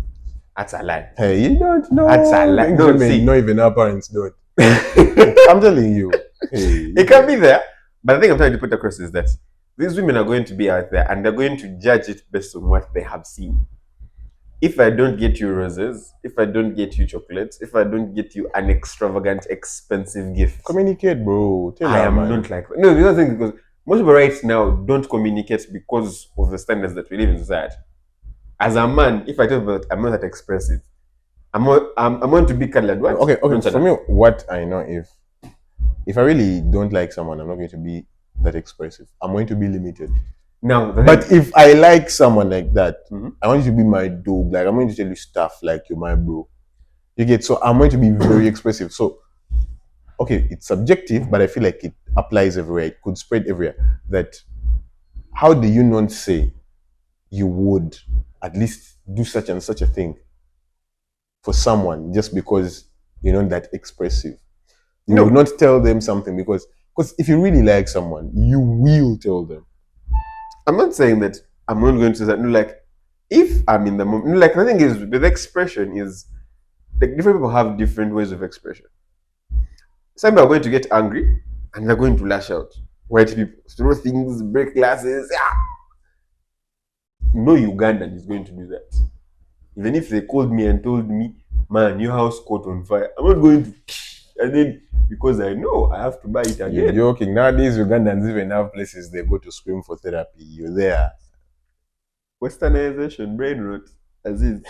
That's a lie. Hey, you don't know. That's a lie. No, see. Not even our parents don't. I'm telling you. Hey. It can be there. But the thing I'm trying to put across is that these women are going to be out there and they're going to judge it based on what they have seen. If I don't get you roses, if I don't get you chocolates, if I don't get you an extravagant, expensive gift, communicate, bro. Tell I her, am man. not like that. No, the other thing, because most people right now don't communicate because of the standards that we live in society. As a man, if I tell you that I'm not that expressive, I'm going to be kind of like, what? Okay. For me, what I know, if I really don't like someone, I'm not going to be that expressive. I'm going to be limited. Now, but if I like someone like that, I want you to be my dog. Like, I'm going to tell you stuff like you're my bro. You get? So I'm going to be very expressive. So, okay, it's subjective, but I feel like it applies everywhere. It could spread everywhere. That how do you not say you would at least do such and such a thing for someone just because you're not that expressive? You will not tell them something because if you really like someone, you will tell them. I'm not saying that I'm not going to say that. No, like, if I'm in the moment, no, like, the thing is, with expression is, like, different people have different ways of expression. Some people are going to get angry and they're going to lash out. White people throw things, break glasses. Yeah. No Ugandan is going to do that. Even if they called me and told me, man, your house caught on fire, I'm not going to. And then, because I know I have to buy it again. You're joking. Nowadays, Ugandans even have places they go to scream for therapy. You're there. Westernization, brain rot, as is.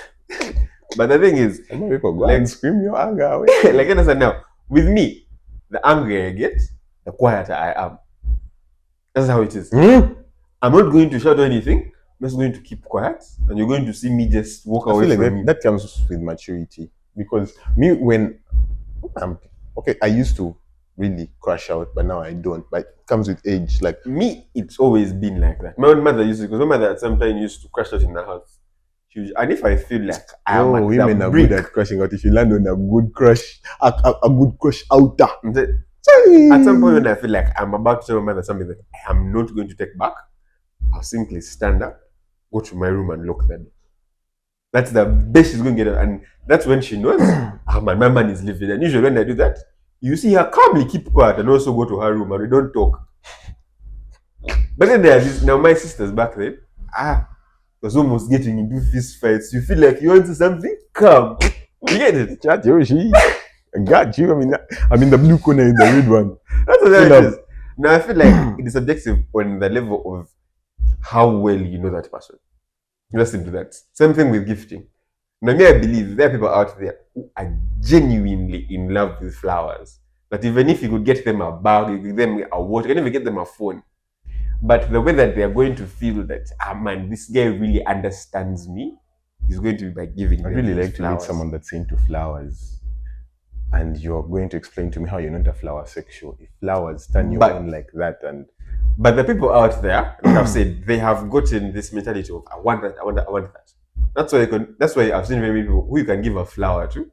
But the thing is, people go and scream your anger away. Like, understand now, with me, the angrier I get, the quieter I am. That's how it is. I'm not going to shout or anything. I'm just going to keep quiet, and you're going to see me just walk away from me. That comes with maturity. Because me, when I used to really crash out, but now I don't. But it comes with age. Like me, it's always been like that. My own mother used to, because my mother at some time used to crash out in the house. And if I feel like women are good at crashing out. If you land on a good crush, a good crush outer. At some point when I feel like I'm about to tell my mother something that I am not going to take back, I'll simply stand up, go to my room and lock the door. That's the best she's going to get. And that's when she knows, my man is leaving. And usually when I do that, you see her calmly keep quiet and also go to her room and we don't talk. But then there are these, now my sisters back then, was almost getting into fist fights. You feel like you want to something? Come. You get it? Chat Yoshi. I got you. I mean the blue corner in the red one. That's what that is. Now I feel like it is subjective on the level of how well you know that person. Just into that. Same thing with gifting. Now me, I believe there are people out there who are genuinely in love with flowers. That even if you could get them a bag, you could get them a watch, you can even get them a phone. But the way that they are going to feel that, man, this guy really understands me, is going to be by giving I'd them really these like to flowers. meet someone that's into flowers, and you're going to explain to me how you're not a flower sexual. If flowers turn you on like that, and But the people out there, like I've said, they have gotten this mentality of I want that, I want that, I want that. That's why I've seen many people who you can give a flower to,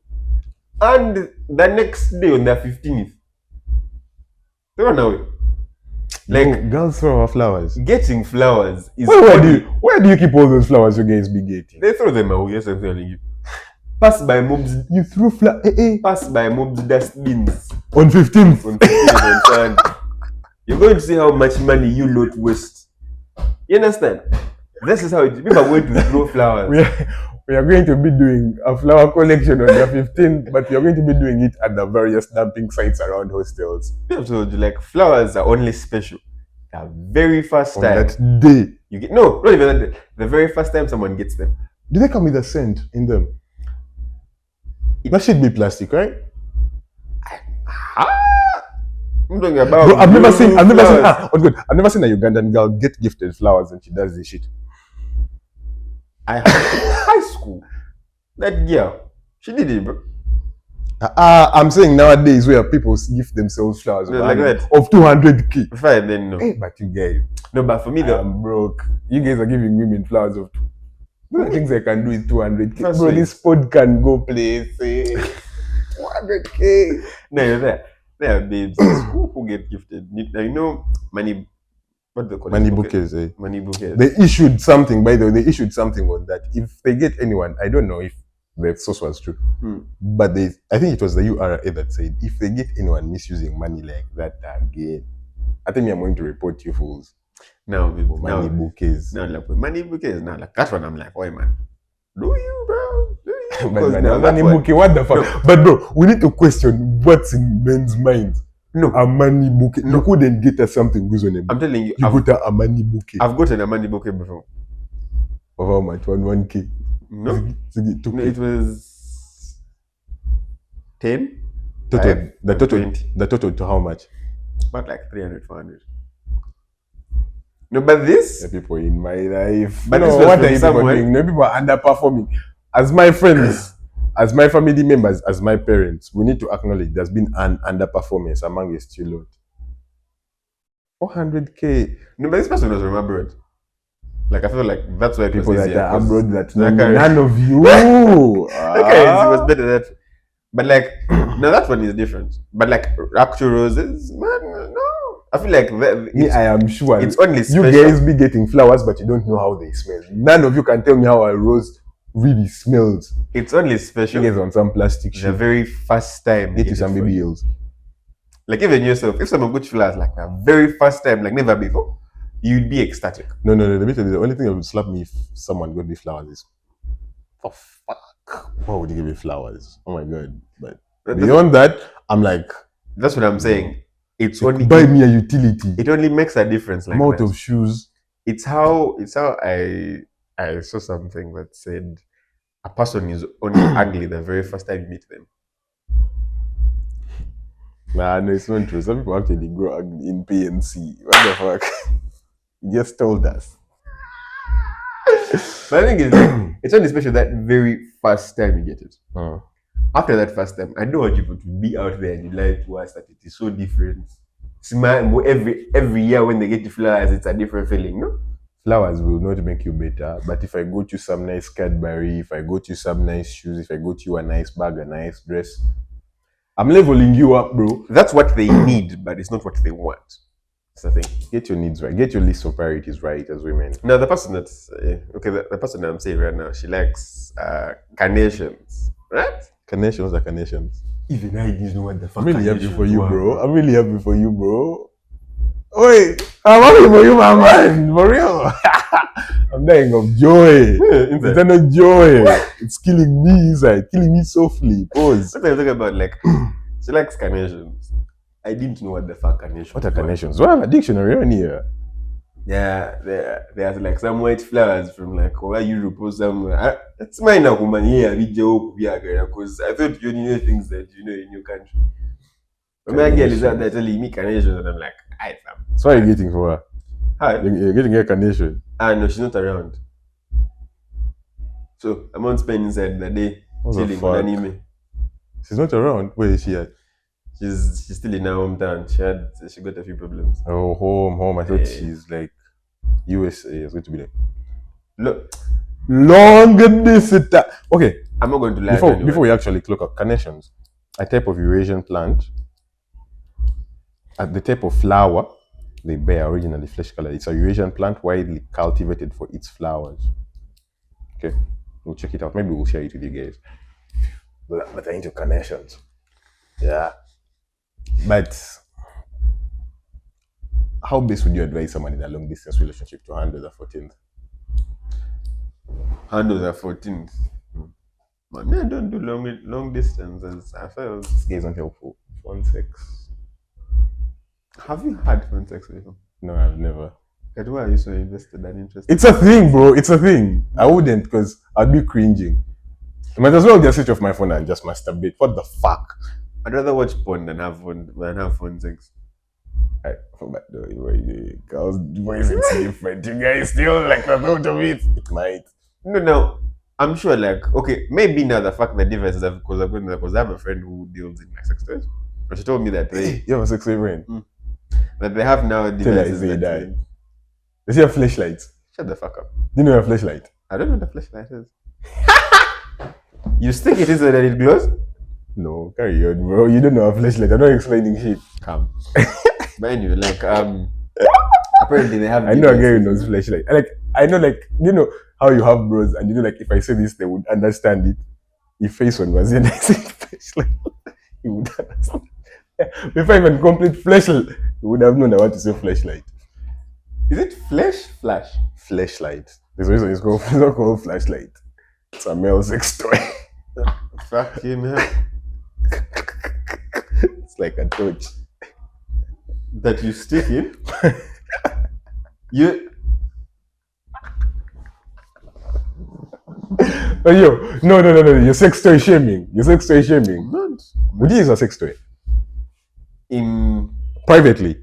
and the next day on their 15th, they run away. Like, no, girls throw our flowers. getting flowers is Where do you keep all those flowers you guys be getting? they throw them away. Yes, I'm telling you. Pass by mobs. You threw Pass by mobs dustbins on 15th. on 15th and Sunday. You're going to see how much money you lot waste. You understand? This is how people are going to throw flowers. We are going to be doing a flower collection on the 15th, but we are going to be doing it at the various dumping sites around hostels. People told you, like, flowers are only special the very first On time that day. you get not even that day, the very first time someone gets them. Do they come with a scent in them? That should be plastic, right? I'm talking about. Bro, I've never seen a Ugandan girl get gifted flowers and she does this shit. I had high school. That girl, she did it, bro. I'm saying nowadays where people gift themselves flowers like that of 200k. Fine, then no. Hey, but you guys, no, but for me, I'm broke. You guys are giving women flowers of. The things I can do is 200k. That's bro, right. this pod can go places. 200k. No, you're there. There are babes who get gifted. You know, money. What they call Money it? bouquets, eh? Money bouquets. They issued something, by the way, they issued something on that. If they get anyone, I don't know if the source was true, but I think it was the URA that said, if they get anyone misusing money like that again, I think I'm going to report you fools. Money bouquets. No, like money bouquets. No, like that one. I'm like, oh man, do you, bro? Do you? But money bouquet, what the fuck? No. But bro, we need to question what's in men's minds. No, a money bouquet. No. You couldn't get us something reasonable. I'm telling you, you got a money bouquet. I've gotten a money bouquet before. Of how much? 1k? No, it was 10. Total. The total. 20. The total to how much? About like 300, 400. No, but this the people in my life. But no, this was what are you people doing? No, people are underperforming. As my friends, as my family members, as my parents, we need to acknowledge there's been an underperformance among the student. 400k. No, but this person was from abroad. Like I feel like that's why people that are abroad that none of you. Okay, it was better that. But like now that one is different. But like actual roses, man, no. I feel like I am sure it's only special. You guys be getting flowers, but you don't know how they smell. None of you can tell me how a rose really smells. It's only special. You guys on some plastic shit. The very first time. Get you some baby hills. Like even yourself, if someone got flowers like the very first time, like never before, you'd be ecstatic. No. The only thing that would slap me if someone got me flowers is, oh fuck, why would you give me flowers? Oh my god! But beyond that, I'm like, that's what I'm saying. It's only buy me a utility. It only makes a difference. Like amount of shoes. It's how I saw something that said a person is only ugly the very first time you meet them. Nah, no, it's not true. Some people actually grow ugly in PNC. What the fuck? You just told us. But I think it's only special that very first time you get it. After that first time, I don't want you to be out there and you lie to us that it is so different. Every year when they get you flowers, it's a different feeling, no? Flowers will not make you better, but if I got you some nice Cadbury, if I got you some nice shoes, if I got you a nice bag, a nice dress, I'm leveling you up, bro. That's what they need, but it's not what they want. That's the thing. Get your needs right. Get your list of priorities right as women. Now, the person that's the person that I'm saying right now, she likes carnations, right? Carnations are carnations. Even I didn't know what the fuck. I'm really happy for you, bro. I'm really happy for you, bro. Oi, I'm happy for you, my man. For real. I'm dying of joy. Eternal joy. It's killing me inside. Killing me softly. Pause. What are you talking about? Like, she likes carnations. I didn't know what the fuck carnations. What are carnations? Do I have a dictionary on here? Yeah, there's like some white flowers from like over Europe or somewhere. It's mine now, here, because I thought you only know things that you know in your country. But my girl is out there telling me carnations, and I'm like, I fam. So what are you getting for her? Hi. You're getting a carnation. No, she's not around. So I'm on spending inside the day What the chilling on fuck? anime. She's not around. Where is she at? She's still in her hometown. She got a few problems. Oh, home. I thought Eh. she's like USA. It's going to be like Look, long distance. Okay, I'm not going to lie. to before anyone. we actually clock up carnations, a type of Eurasian plant, at the type of flower they bear originally flesh color. It's a Eurasian plant widely cultivated for its flowers. Okay, we'll check it out. Maybe we'll share it with you guys. But I'm into carnations. Yeah. But how best would you advise someone in a long distance relationship to handle the 14th? Handles are 14th. Man, I don't do long distances. I felt. This guy is not helpful. Phone sex. Have you had phone sex before? No, I've never. And why are you so invested and interested? It's a thing, bro. It's a thing. I wouldn't because I'd be cringing. I might as well just switch off my phone and just masturbate. What the fuck? I'd rather watch porn than have phone sex. But the girls' voice is different. You guys still like the thought of it. It might. No. I'm sure, like, okay, maybe now the fact that devices have because I have a friend who deals in like sex toys. But she told me that You have a sex friend? that they have now devices they that die. Does he have flashlights? Shut the fuck up. Do you know what a flashlight? I don't know what a flashlight is. You stick it in so that it glows? No, carry on, bro. You don't know a flashlight. I'm not explaining shit. Come. But anyway, like apparently they have I know a guy who devices. knows flashlight. Like I know, like you know how you have bros, and you know, like if I say this, they would understand it. If face one was here, and I say flashlight, he would understand. Before even complete flashlight, he would have known I want to say flashlight. Is it flash? Flashlight. There's a reason it's not called flashlight. It's a male sex toy. Fuck him, yeah. It's like a torch. That you stick in. You Oh, yo, no. You're sex toy shaming. not Would you use a sex toy in privately?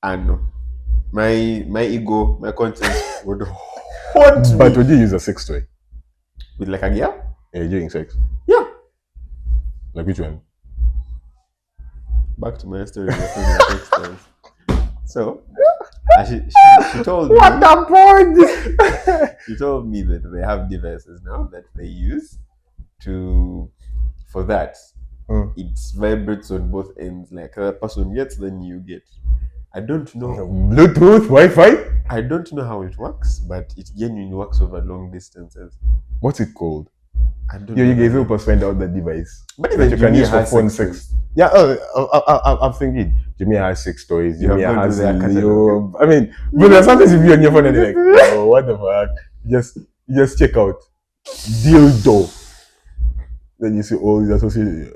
I know. My ego, my conscience would haunt But me would you use a sex toy with like a girl. during sex? Yeah. Like which one? Back to my story. So, she told me. What the point? She told me that they have devices now that they use for that. It vibrates on both ends. Like a person gets, then you get. I don't know. Bluetooth, Wi-Fi. I don't know how it works, but it genuinely works over long distances. What's it called? I don't Yo, know. you guys help us find out the device But that even you can Jimmy use for has phone sex sex. Yeah, I'm thinking Jimmy has sex toys. You have Jimmy gone to has their Leo. I mean, but there's sometimes if you're on your phone and you're like, oh, what the fuck? You just check out dildo. Then you see all these associated.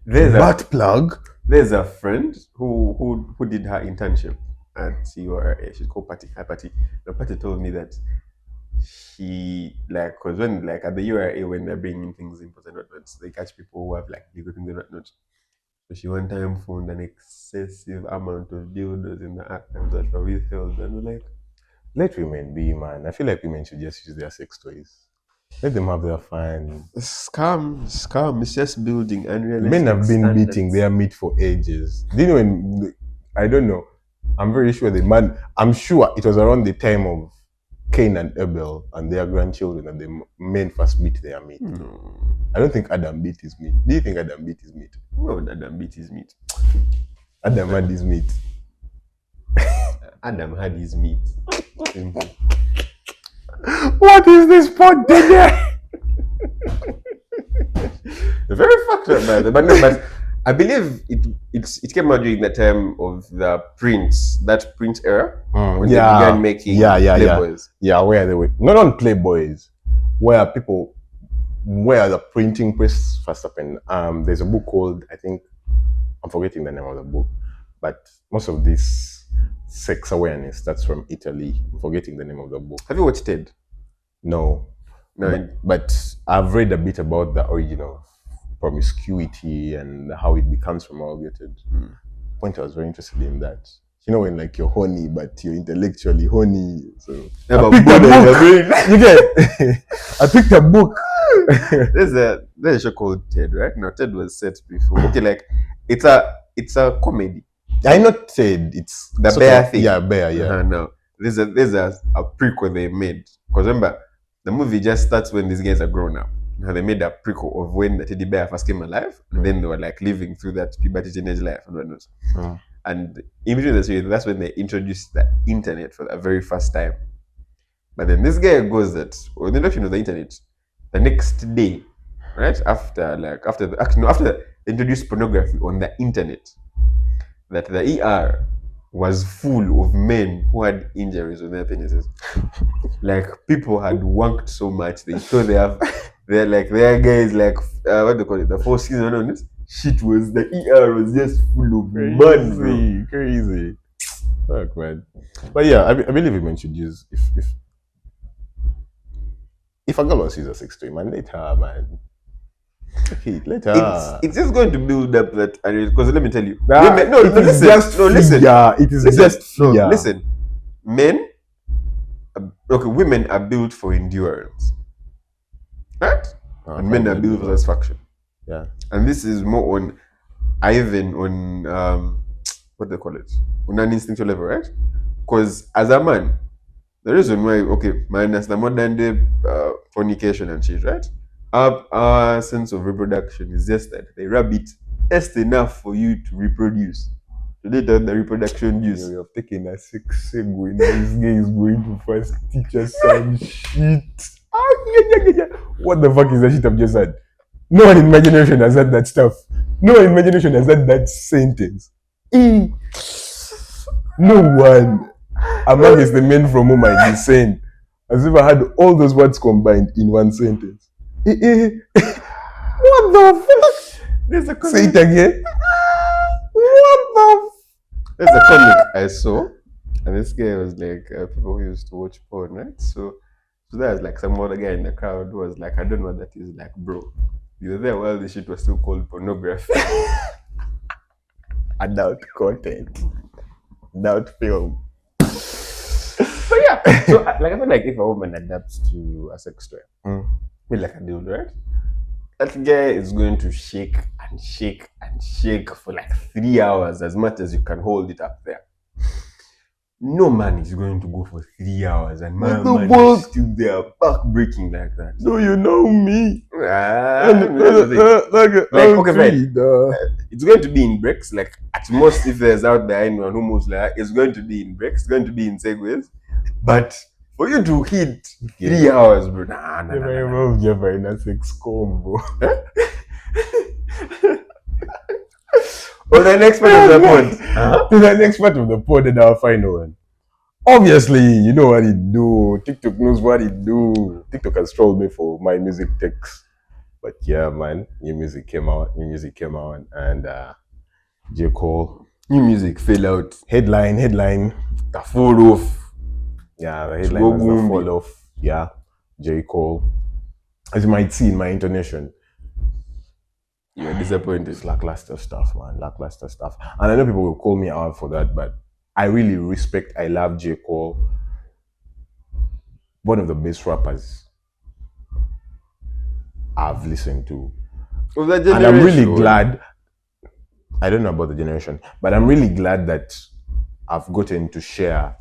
Butt plug. There's a friend who did her internship at URA. She's called Patty. Hi Patty. The Patty told me that she because when at the URA when they're bringing things in and whatnot, they catch people who have legal things and whatnot. So she one time found an excessive amount of dildos in the archives that were withheld, and we're like, let women be, man. I feel like women should just use their sex toys. Let them have their fun. Scam. It's just building unrealistic Men have been standards. beating their meat for ages. Do you know I don't know. I'm very sure I'm sure it was around the time of Cain and Abel and their grandchildren that the men first beat their meat. No. I don't think Adam beat his meat. Do you think Adam beat his meat? Where would Adam beat his meat? Adam had his meat. Adam had his meat. Simple. What is this pod today? Very fucked up, by the way. But I believe it came out during the time of the that print era when they began making Playboys. Yeah, where they were not on Playboys, where the printing press first happened. There's a book called, I think, I'm forgetting the name of the book, but most of this sex awareness that's from Italy. I'm forgetting the name of the book. Have you watched it? No. But I've read a bit about the origin of promiscuity and how it becomes promulgated. Point I was very interested in that. You know when like you're horny, but you're intellectually horny. So Yeah, I but picked a Buddha in your book. brain. You get? I picked a book. There's a show called Ted, right? No, Ted was set before. Okay, like it's a comedy. I not said it's The sort bear of, thing. yeah, bear, yeah. No, there's a prequel they made. Because remember, the movie just starts when these guys are grown up. Now they made a prequel of when the teddy bear first came alive, and then they were like living through that puberty teenage life and whatnot. And in between the series, that's when they introduced the internet for the very first time. But then this guy goes that when the introduction of the internet, the next day, right after they introduced pornography on the internet, that the ER was full of men who had injuries on their penises. Like people had wanked so much they thought their guys like what they call it, the Four Seasons on it. Shit was the ER was just full of men, bro. Crazy. Fuck, man. But yeah, I believe we mentioned use if a girl wants to use a sex toy, man, let her, man. Okay, let her. It's just going to build up that because let me tell you, Nah, women, listen. It is Listen, just fear. listen. Men, women are built for endurance, right? And men are built for satisfaction. Yeah. And this is more on, even on what they call it, on an instinctual level, right? Because as a man, the reason why, minus the modern day fornication and shit, right? Our sense of reproduction is just that they rub it just enough for you to reproduce. So they done the reproduction use. You're taking a sex segue. This guy is going to first teach us some shit. What the fuck is that shit I've just said? No one in my generation has said that stuff. No one in my generation has said that sentence. No one amongst the men from whom I descend has ever had all those words combined in one sentence. What the fuck? There's a comic. Say it again. What the There's a comic I saw, and this guy was like, people who used to watch porn, right? So there's like some other guy in the crowd who was like, I don't know what that is, like, bro. You were there while this shit was still called pornography. adult content, adult film. So yeah, so like I feel like if a woman adapts to a sex toy, be like a dude, right? That guy is going to shake and shake and shake for like 3 hours, as much as you can hold it up there. No man is going to go for 3 hours and my man is still there, back breaking like that. Do you know me? It's going to be in breaks. Like at most, if there's out there anyone who moves like that, it's going to be in breaks. It's going to be in segues. But for you to hit 3 hours, bro, Never in a sex combo. On the next part of the pod. To the next part of the pod and our final one. Obviously, you know what it do. TikTok knows what it do. TikTok has trolled me for my music text. But yeah, man, new music came out, and J. Cole. New music fell out. Headline. The fall off. Yeah, the headline was the fall off. Yeah, J. Cole. As you might see in my intonation, you're disappointed. It's lackluster stuff, man. Lackluster stuff. And I know people will call me out for that, but I really I love J. Cole. One of the best rappers I've listened to. Of that generation. And I'm really glad, I don't know about the generation, but I'm really glad that I've gotten to share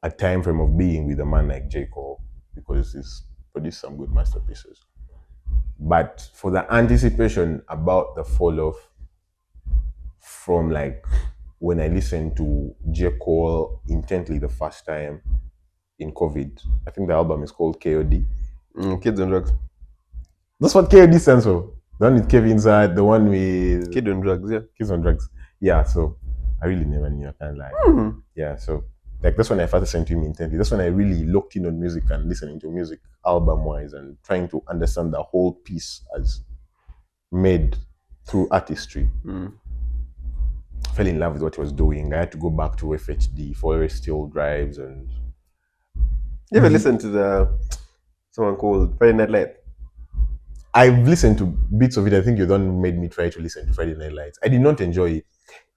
a time frame of being with a man like J. Cole, because he's produced some good masterpieces. But for the anticipation about the fall off from like when I listened to J. Cole intently the first time in COVID, I think the album is called KOD. Kids on Drugs. That's what KOD stands for. The one with Kevin inside, the one with Kid on Drugs, yeah. Kids on Drugs. Yeah, so I really never knew. I can't lie. Yeah, so like that's when I first listened to him intently. That's when I really looked in on music and listening to music album-wise and trying to understand the whole piece as made through artistry. Fell in love with what he was doing. I had to go back to FHD, Forest Steel Drives, and you ever listened to someone called Friday Night Lights? I've listened to bits of it. I think you don't made me try to listen to Friday Night Lights. I did not enjoy it.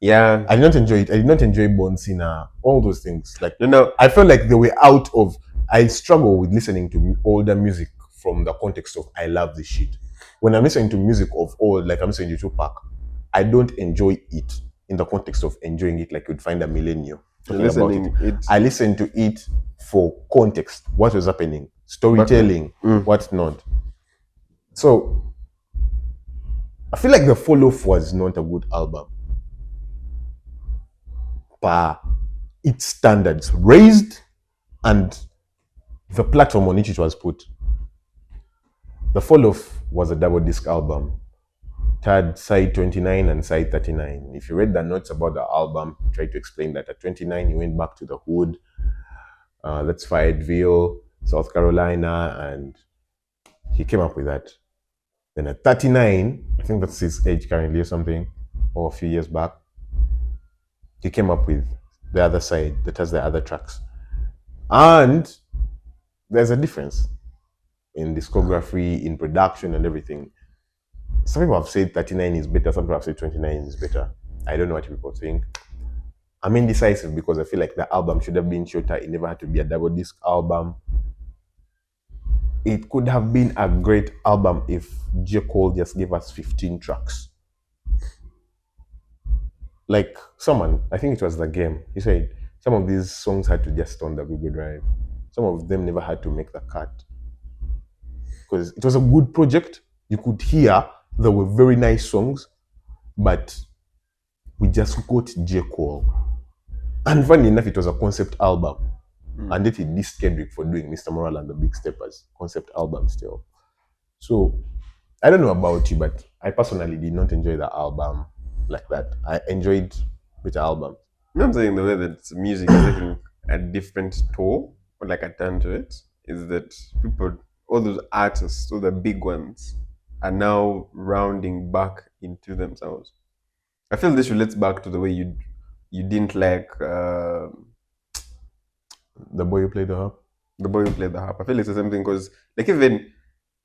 Yeah. I did not enjoy it. I did not enjoy Bonsina, all those things. Like, No. I felt like they were out of. I struggle with listening to older music from the context of I love this shit. When I'm listening to music of old, like I'm listening to Tupac, I don't enjoy it in the context of enjoying it like you'd find a millennial talking about it. I listen to it for context, what was happening, storytelling, what not. So I feel like the follow-up was not a good album. But its standards raised and the platform on which it was put. The follow-off was a double disc album. It had side 29 and side 39. If you read the notes about the album, try to explain that at 29 he went back to the hood. That's Fayetteville, South Carolina, and he came up with that. Then at 39, I think that's his age currently or something, or a few years back, he came up with the other side that has the other tracks. And there's a difference in discography, in production, and everything. Some people have said 39 is better, some people have said 29 is better. I don't know what people think. I'm indecisive because I feel like the album should have been shorter. It never had to be a double disc album. It could have been a great album if J. Cole just gave us 15 tracks. Like someone, I think it was The Game, he said some of these songs had to just on the Google Drive. Some of them never had to make the cut. Because it was a good project. You could hear there were very nice songs, but we just got J. Cole. And funny enough, it was a concept album. And then he dissed Kendrick for doing Mr. Moral and the Big Steppers concept album still. So I don't know about you, but I personally did not enjoy the album like that. I enjoyed better albums. I'm saying the way that music is taking a different toll, or like a turn to it, is that people, all those artists, all the big ones, are now rounding back into themselves. I feel this relates back to the way you didn't like The Boy Who Played the Harp. The Boy Who Played the Harp. I feel it's the same thing because, like, even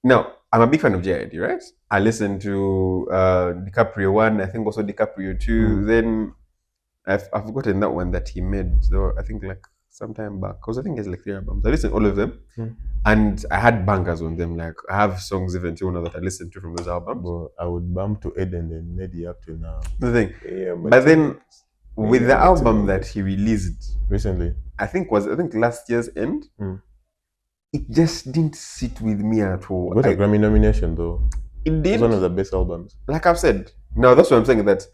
now, I'm a big fan of JID, right? I listened to DiCaprio 1, I think also DiCaprio 2. Then I've forgotten that one that he made, though, I think like some time back. Because I think it's like 3 albums. I listened to all of them. And I had bangers on them. Like, I have songs even till now that I listened to from those albums. But I would bump to Eden and Neddy up to now. The thing. Yeah, but then, with the album that he released recently, I think last year's end, it just didn't sit with me at all. Got a Grammy nomination though. It did. It's one of the best albums. Like I've said. No, that's what I'm saying, that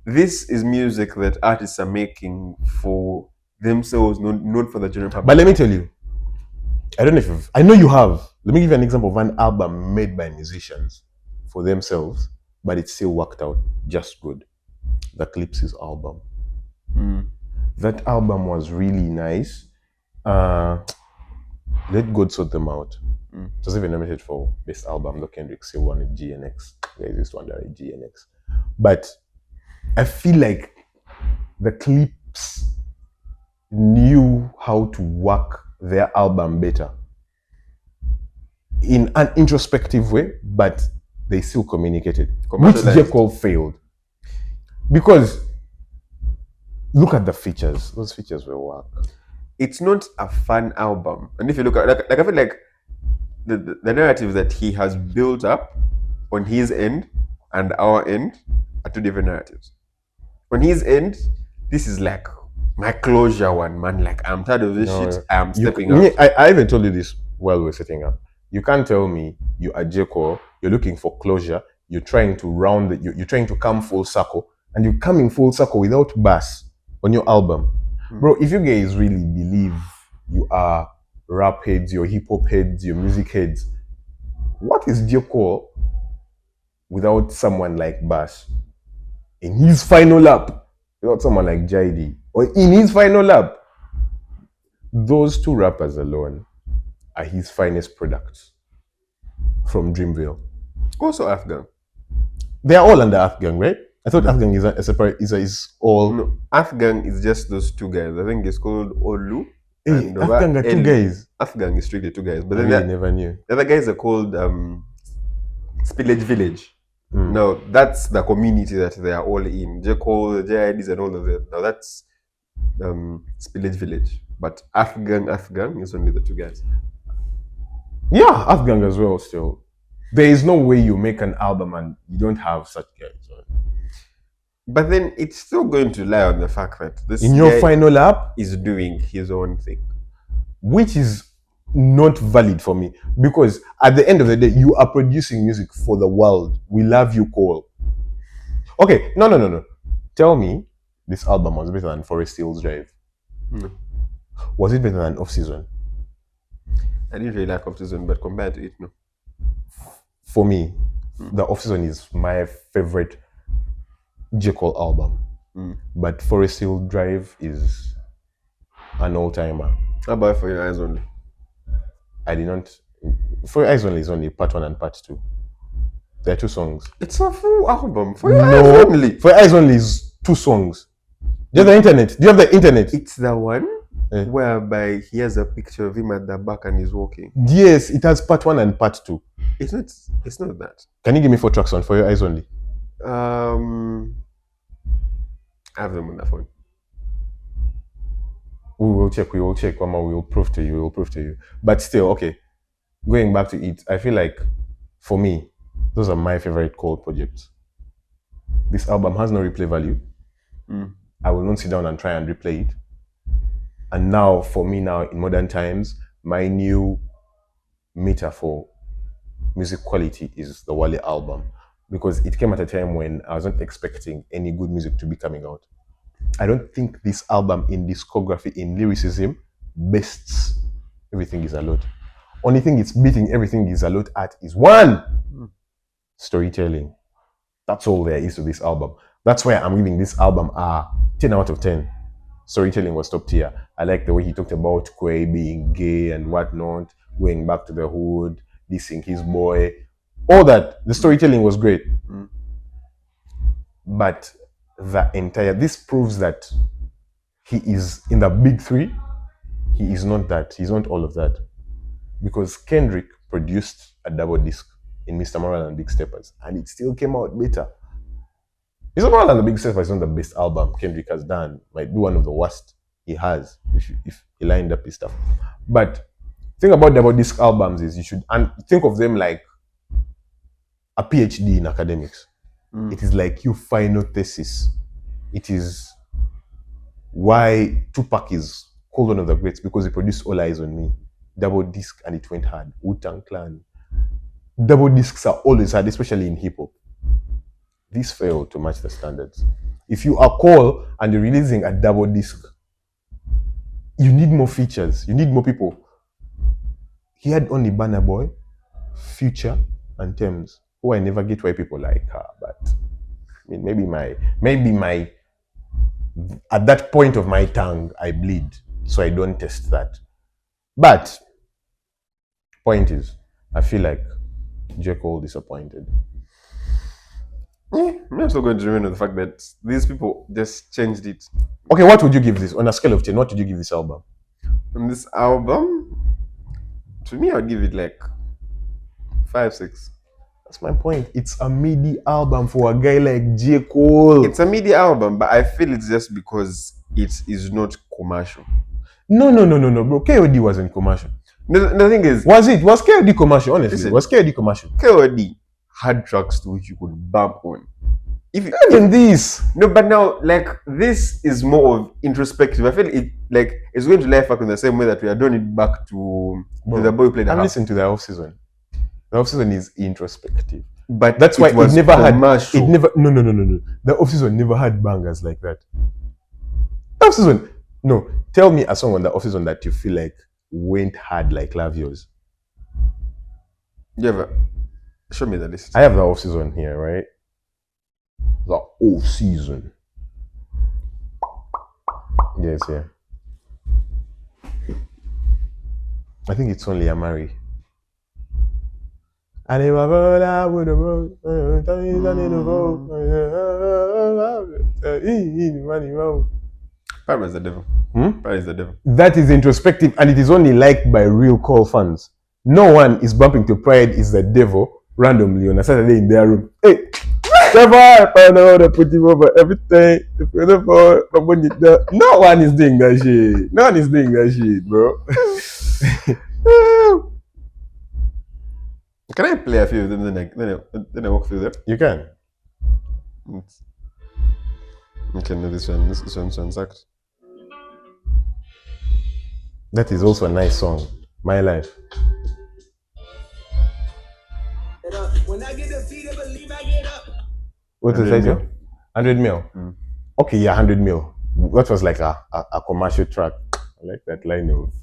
this is music that artists are making for themselves, not for the general public. But let me tell you, I don't know if I know you have. Let me give you an example of an album made by musicians for themselves, but it still worked out just good. The Clipses album. That album was really nice. Let God Sort Them Out. It was even nominated for best album. The Kendrick still won it. GNX. There is this one that is GNX. But I feel like the Clips knew how to work their album better in an introspective way, but they still communicated, which J. Cole failed. Because look at the features; those features were work. It's not a fun album, and if you look at like I feel like the narrative that he has built up on his end and our end are two different narratives. On his end, this is like my closure one, man. Like, I'm tired of this shit. I'm stepping up. I even told you this while we were setting up. You can't tell me you are J. Cole, you're looking for closure, you're trying to round you're trying to come full circle, and you're coming full circle without bass on your album. Bro, if you guys really believe you are rap heads, your hip hop heads, your music heads, what is J. Cole without someone like Bash? In his final lap, without someone like JD, or in his final lap, those two rappers alone are his finest products from Dreamville. Also Afghan. They are all under Afghan, right? I thought Afghan is a separate, is all. No, Afghan is just those two guys. I think it's called Olu. Hey, Afghan are two guys. Afghan is strictly two guys. But I then never knew. The other guys are called Spillage Village. Now that's the community that they are all in. J. Cole, the JIDs and all of that. Now that's Spillage Village. But Earth Gang is only the two guys. Yeah, Earth Gang as well still. There is no way you make an album and you don't have such guys. But then it's still going to rely on the fact that this in your guy final app is doing his own thing. Which is not valid for me. Because at the end of the day, you are producing music for the world. We love you, Cole. Okay, no. Tell me this album was better than Forest Hills Drive. No. Was it better than Off Season? I didn't really like Off Season, but compared to it, no. For me, the Off Season is my favorite J. Cole album. But Forest Hill Drive is an all-timer. How about For Your Eyes Only? I did not. For Your Eyes Only is only part 1 and part 2. There are 2 songs. It's a full album. For Your Eyes Only. For Your Eyes Only is 2 songs. Do you have the internet? Do you have the internet? It's the one whereby he has a picture of him at the back and he's walking. Yes, it has part 1 and part 2. It's not that. Can you give me 4 tracks on For Your Eyes Only? I have them on the phone. We will check, Mama. We will prove to you. But still, okay. Going back to it, I feel like, for me, those are my favorite Cole projects. This album has no replay value. I will not sit down and try and replay it. And now, for me now, in modern times, my new meter for music quality is the Wale album. Because it came at a time when I wasn't expecting any good music to be coming out. I don't think this album in discography, in lyricism, bests Everything Is a Lot. Only thing it's beating Everything Is a Lot at is 1, storytelling. That's all there is to this album. That's why I'm giving this album a 10 out of 10. Storytelling was top tier. I like the way he talked about Quay being gay and whatnot, going back to the hood, dissing his boy, all that. The storytelling was great. But this proves that he is in the big 3. He is not that. He's not all of that. Because Kendrick produced a double disc in Mr. Moral and Big Steppers, and it still came out better. Mr. Moral and the Big Steppers is not the best album Kendrick has done. Might be one of the worst he has if he lined up his stuff. But the thing about double disc albums is you should think of them like a PhD in academics. It is like your final thesis. It is why Tupac is called one of the greats, because he produced All Eyes on Me, double disc, and it went hard. Wu-Tang Clan. Double discs are always hard, especially in hip hop. This failed to match the standards. If you are Cole and you're releasing a double disc, you need more features. You need more people. He had only Burna Boy, Future, and Thames, who I never get why people like her. But I mean, maybe my at that point of my tongue, I bleed, so I don't test that. But point is, I feel like J. Cole disappointed. I'm also going to remain on the fact that these people just changed it. Okay, what would you give this on a scale of 10? What would you give this album? On this album, to me, I would give it like 5, 6. That's my point. It's a MIDI album for a guy like J. Cole. It's a MIDI album, but I feel it's just because it is not commercial. No, bro. KOD wasn't commercial. The thing is... Was KOD commercial, honestly? Listen, was KOD commercial? KOD had tracks to which you could bump on. Even this. No, but now, like, this is more of introspective. I feel it's going to life back in the same way that we are doing it back to the boy who played the harp. I've listened to the Off Season. The Off Season is introspective. But that's why it never had... No. The Off Season never had bangers like that. The Off Season... No, tell me a song on the Off Season that you feel like went hard like Love Yours. Show me the list. I have the Off Season here, right? The Off Season. Yes, yeah. I think it's only Amari. I never thought I would have wrote. Pride is the devil. Pride is the devil. That is introspective, and it is only liked by real Cole fans. No one is bumping to Pride is the Devil randomly on a Saturday in their room. Hey, Survive, I know to put you over everything. But when you no one is doing that shit. No one is doing that shit, bro. Can I play a few of them then I walk through them? You can. Okay, no, this one's act. That is also a nice song. My life. When I get defeated, believe I get up. What is that? 100 mil. Okay, yeah, 100 mil. That was like a commercial track. I like that line of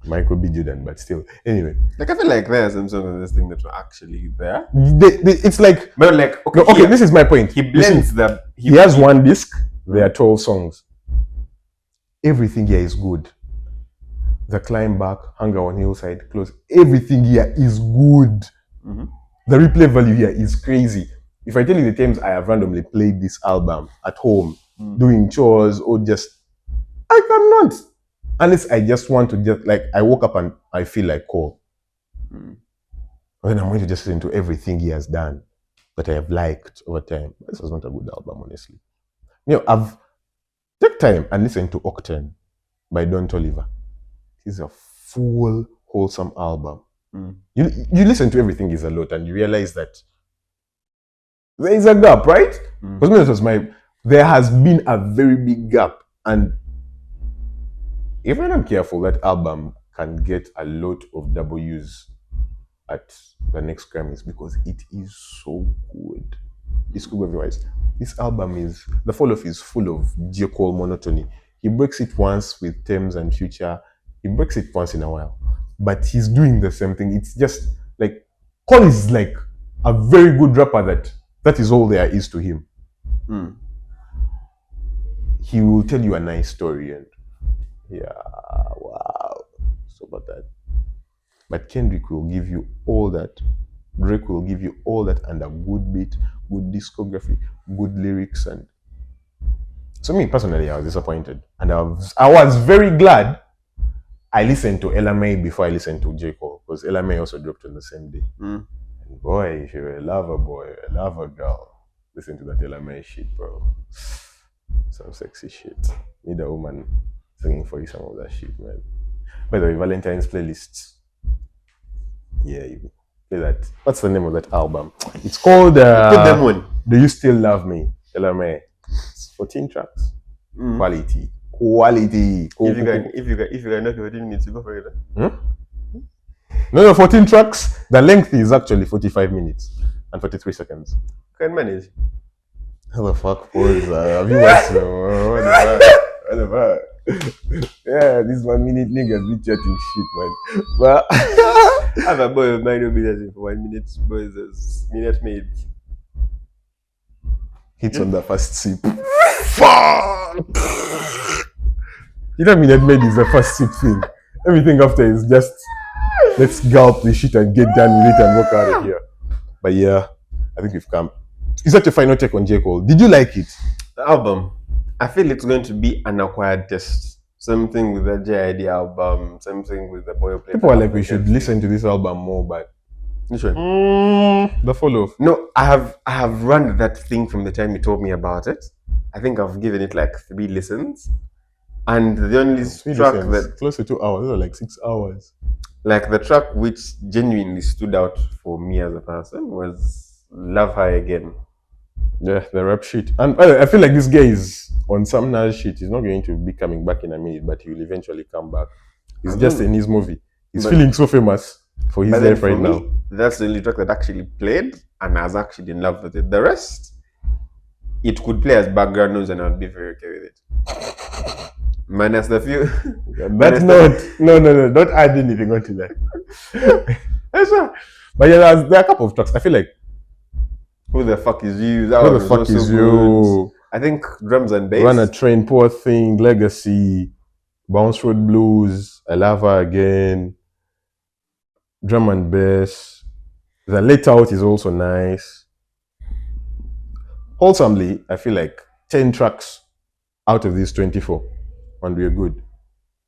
Michael B. Jordan, but still. Anyway. Like, I feel like there are some songs of this thing that were actually there. It's like. But like, okay, okay, this is my point. He blends the. He has one disc. There are 12 songs. Everything here is good. The Climb Back, Hunger on Hillside, Close. Everything here is good. Mm-hmm. The replay value here is crazy. If I tell you the times I have randomly played this album at home, doing chores or just, I cannot. Unless I just want to just, like, I woke up and I feel like call. Then I'm going to just listen to everything he has done that I have liked over time. This was not a good album, honestly. You know, I've take time and listen to Octane by Don Toliver. It's a full, wholesome album. You listen to everything is a lot and you realize that there is a gap, right? Because there has been a very big gap, and if I'm not careful, that album can get a lot of W's at the next Grammys because it is so good. It's good otherwise. This album is, the fall-off is full of J. Cole monotony. He breaks it once with Thames and Future. He breaks it once in a while. But he's doing the same thing. It's just like, Cole is like a very good rapper that is all there is to him. He will tell you a nice story and yeah, wow. So about that. But Kendrick will give you all that. Drake will give you all that and a good beat, good discography, good lyrics. And so me personally, I was disappointed. And I was very glad I listened to Ella May before I listened to J. Cole, because Ella May also dropped on the same day. And boy, if you're a lover boy, a lover girl, listen to that Ella May shit, bro. Some sexy shit. Need a woman singing for you some of that shit, man. By the way, Valentine's playlist. Yeah, you play that. What's the name of that album? It's called put them on. Do You Still Love Me? Ella May. It's 14 tracks. Quality. If you can knock 14 minutes, you go for it. No, 14 tracks. The length is actually 45 minutes and 43 seconds. Can manage. How the fuck, boys? Have you watched what the fuck? Yeah, this 1 minute niggas be chatting shit, man. But I have a boy of mine who be chatting for 1 minute. Boys, as Minute Maid hits on the first sip. Fuck! You know, Minute Maid is the first sip thing. Everything after is just let's gulp the shit and get done with it and walk out of here. But yeah, I think we've come. Is that your final take on J. Cole? Did you like it? The album, I feel it's going to be an acquired taste. Something with the JID album, something with the Boy Play. People are like, we should listen to this album more, but which one? The follow-up. No, I have run that thing from the time you told me about it. I think I've given it like 3 listens, and the only track that close to 2 hours, those are like 6 hours. Like the track which genuinely stood out for me as a person was Love Her Again. Yeah, the rap shit. And I feel like this guy is on some nice shit. He's not going to be coming back in a minute, but he will eventually come back. He's just in his movie. He's feeling so famous for his life right now. That's the only track that actually played, and I was actually in love with it. The rest, it could play as background noise and I'd be very okay with it. Minus the few. That's no. Don't add anything onto that. But yeah, there are a couple of tracks. I feel like Who the Fuck Is You? Who the Fuck Is You? I think Drums and Bass. Run a Train, Poor Thing, Legacy, Bounce Road Blues, I Love Her Again, Drum and Bass. The Let Out is also nice. Wholesomely, I feel like 10 tracks out of these 24 and we're good.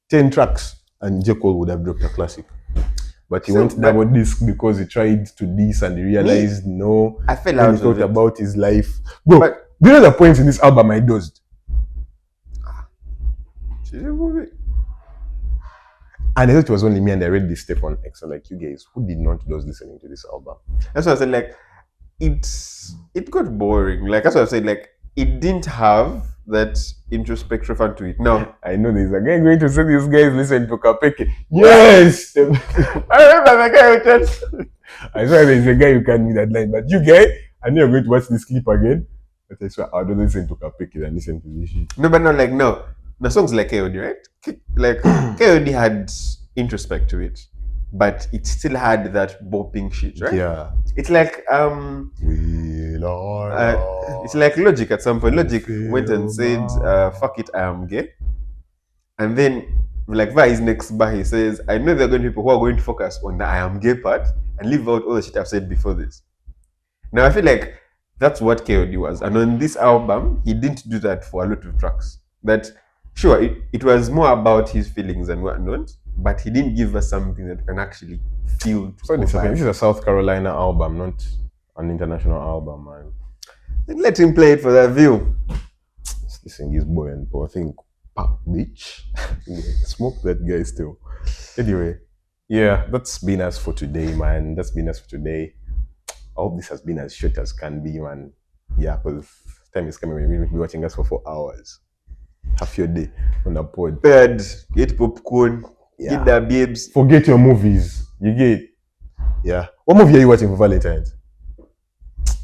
10 tracks and J. Cole would have dropped a classic. but he So, went but- double disc because he tried to this and he realized no. I fell Then out he thought of it. about his life. Bro, But- do you know the points in this album I dozed? And I thought it was only me, and I read this step on X. I'm like, you guys, who did not doze listening to this album? That's what I said. Like, it got boring. Like that's what I said. Like, it didn't have that introspective fun to it. Now, I know there's a guy going to say these guys listen to Kapeke. Yes! I remember the guy who just. I swear there's a guy who can me that line, but you guy, I know you're going to watch this clip again. But I swear I'll listen to Kapeke than listen to this shit. No, but not like no. The songs like KOD, right? Like KOD had introspect to it, but it still had that bopping shit, right? Yeah. It's like it's like Logic at some point. Logic went and said, "Fuck it, I am gay," and then like by his next bar, he says, "I know there are going to be people who are going to focus on the I am gay part and leave out all the shit I've said before this." Now I feel like that's what KOD was, and on this album, he didn't do that for a lot of tracks. That sure, it was more about his feelings and whatnot, but he didn't give us something that can actually feel. So this is a South Carolina album, not an international album, man. Then let him play it for that view. Listen, this boy and poor thing, pop bitch. Smoke that guy still. Anyway, yeah, that's been us for today, man. That's been us for today. I hope this has been as short as can be, man. Yeah, because time is coming. We'll be watching us for 4 hours. Half your day on a pod. Bed, get popcorn, get the babes. Forget your movies. You get. Yeah. What movie are you watching for Valentine's?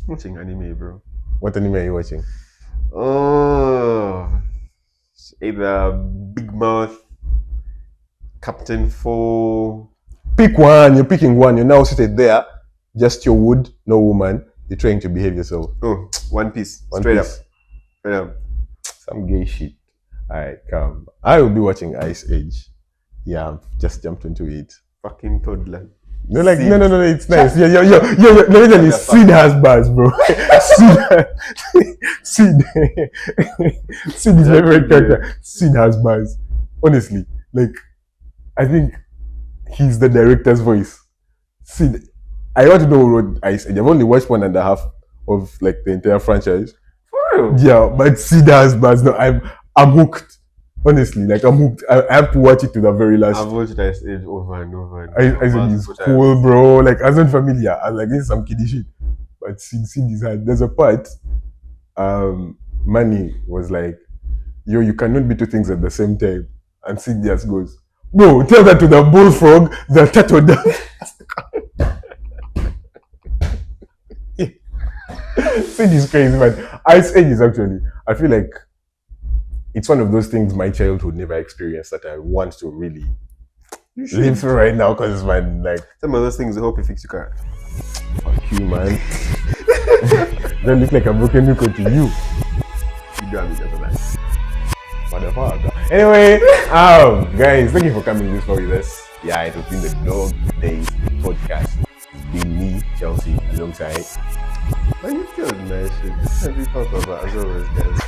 Watching anime, bro. What anime are you watching? Oh, either Big Mouth, Captain 4. Pick one. You're picking one. You're now seated there. Just your wood, no woman. You're trying to behave yourself. Oh, One Piece. One Straight Piece. up. Straight up. Some gay shit. Alright, come. I will be watching Ice Age. Yeah, I've just jumped into it. Fucking toddler. No, like, Sid. no, it's nice. Yeah. Let me tell you, Sid has bars, bro. Sid is my favorite character. Sid has bars. Honestly, like, I think he's the director's voice. Sid, I want to know who wrote Ice Age. I've only watched 1.5 of like the entire franchise. For real? Yeah, but Sid has bars. No, I'm hooked. Honestly, like I'm hooked. I have to watch it to the very last. I've watched Ice Age over and over. I said it's cool, bro. Like I was not familiar. I was like, this is some kiddie shit. But Sid is hard. There's a part. Manny was like, yo, you cannot be two things at the same time. And Sid just goes, bro, tell that to the bullfrog, the turtle dove. Sid is crazy, man. Ice Age is actually, I feel like it's one of those things my childhood never experienced that I want to really live through right now because, man, like, some of those things I hope you fix your car. fuck you, man. Don't look like a broken record to you. You got me there for that. Motherfucker. Anyway, guys, thank you for coming this far with us. Yeah, it has been the Dog Days podcast. It's been me, Chelsea, alongside. Man, you killed my shit. This is what we talk about as always, guys.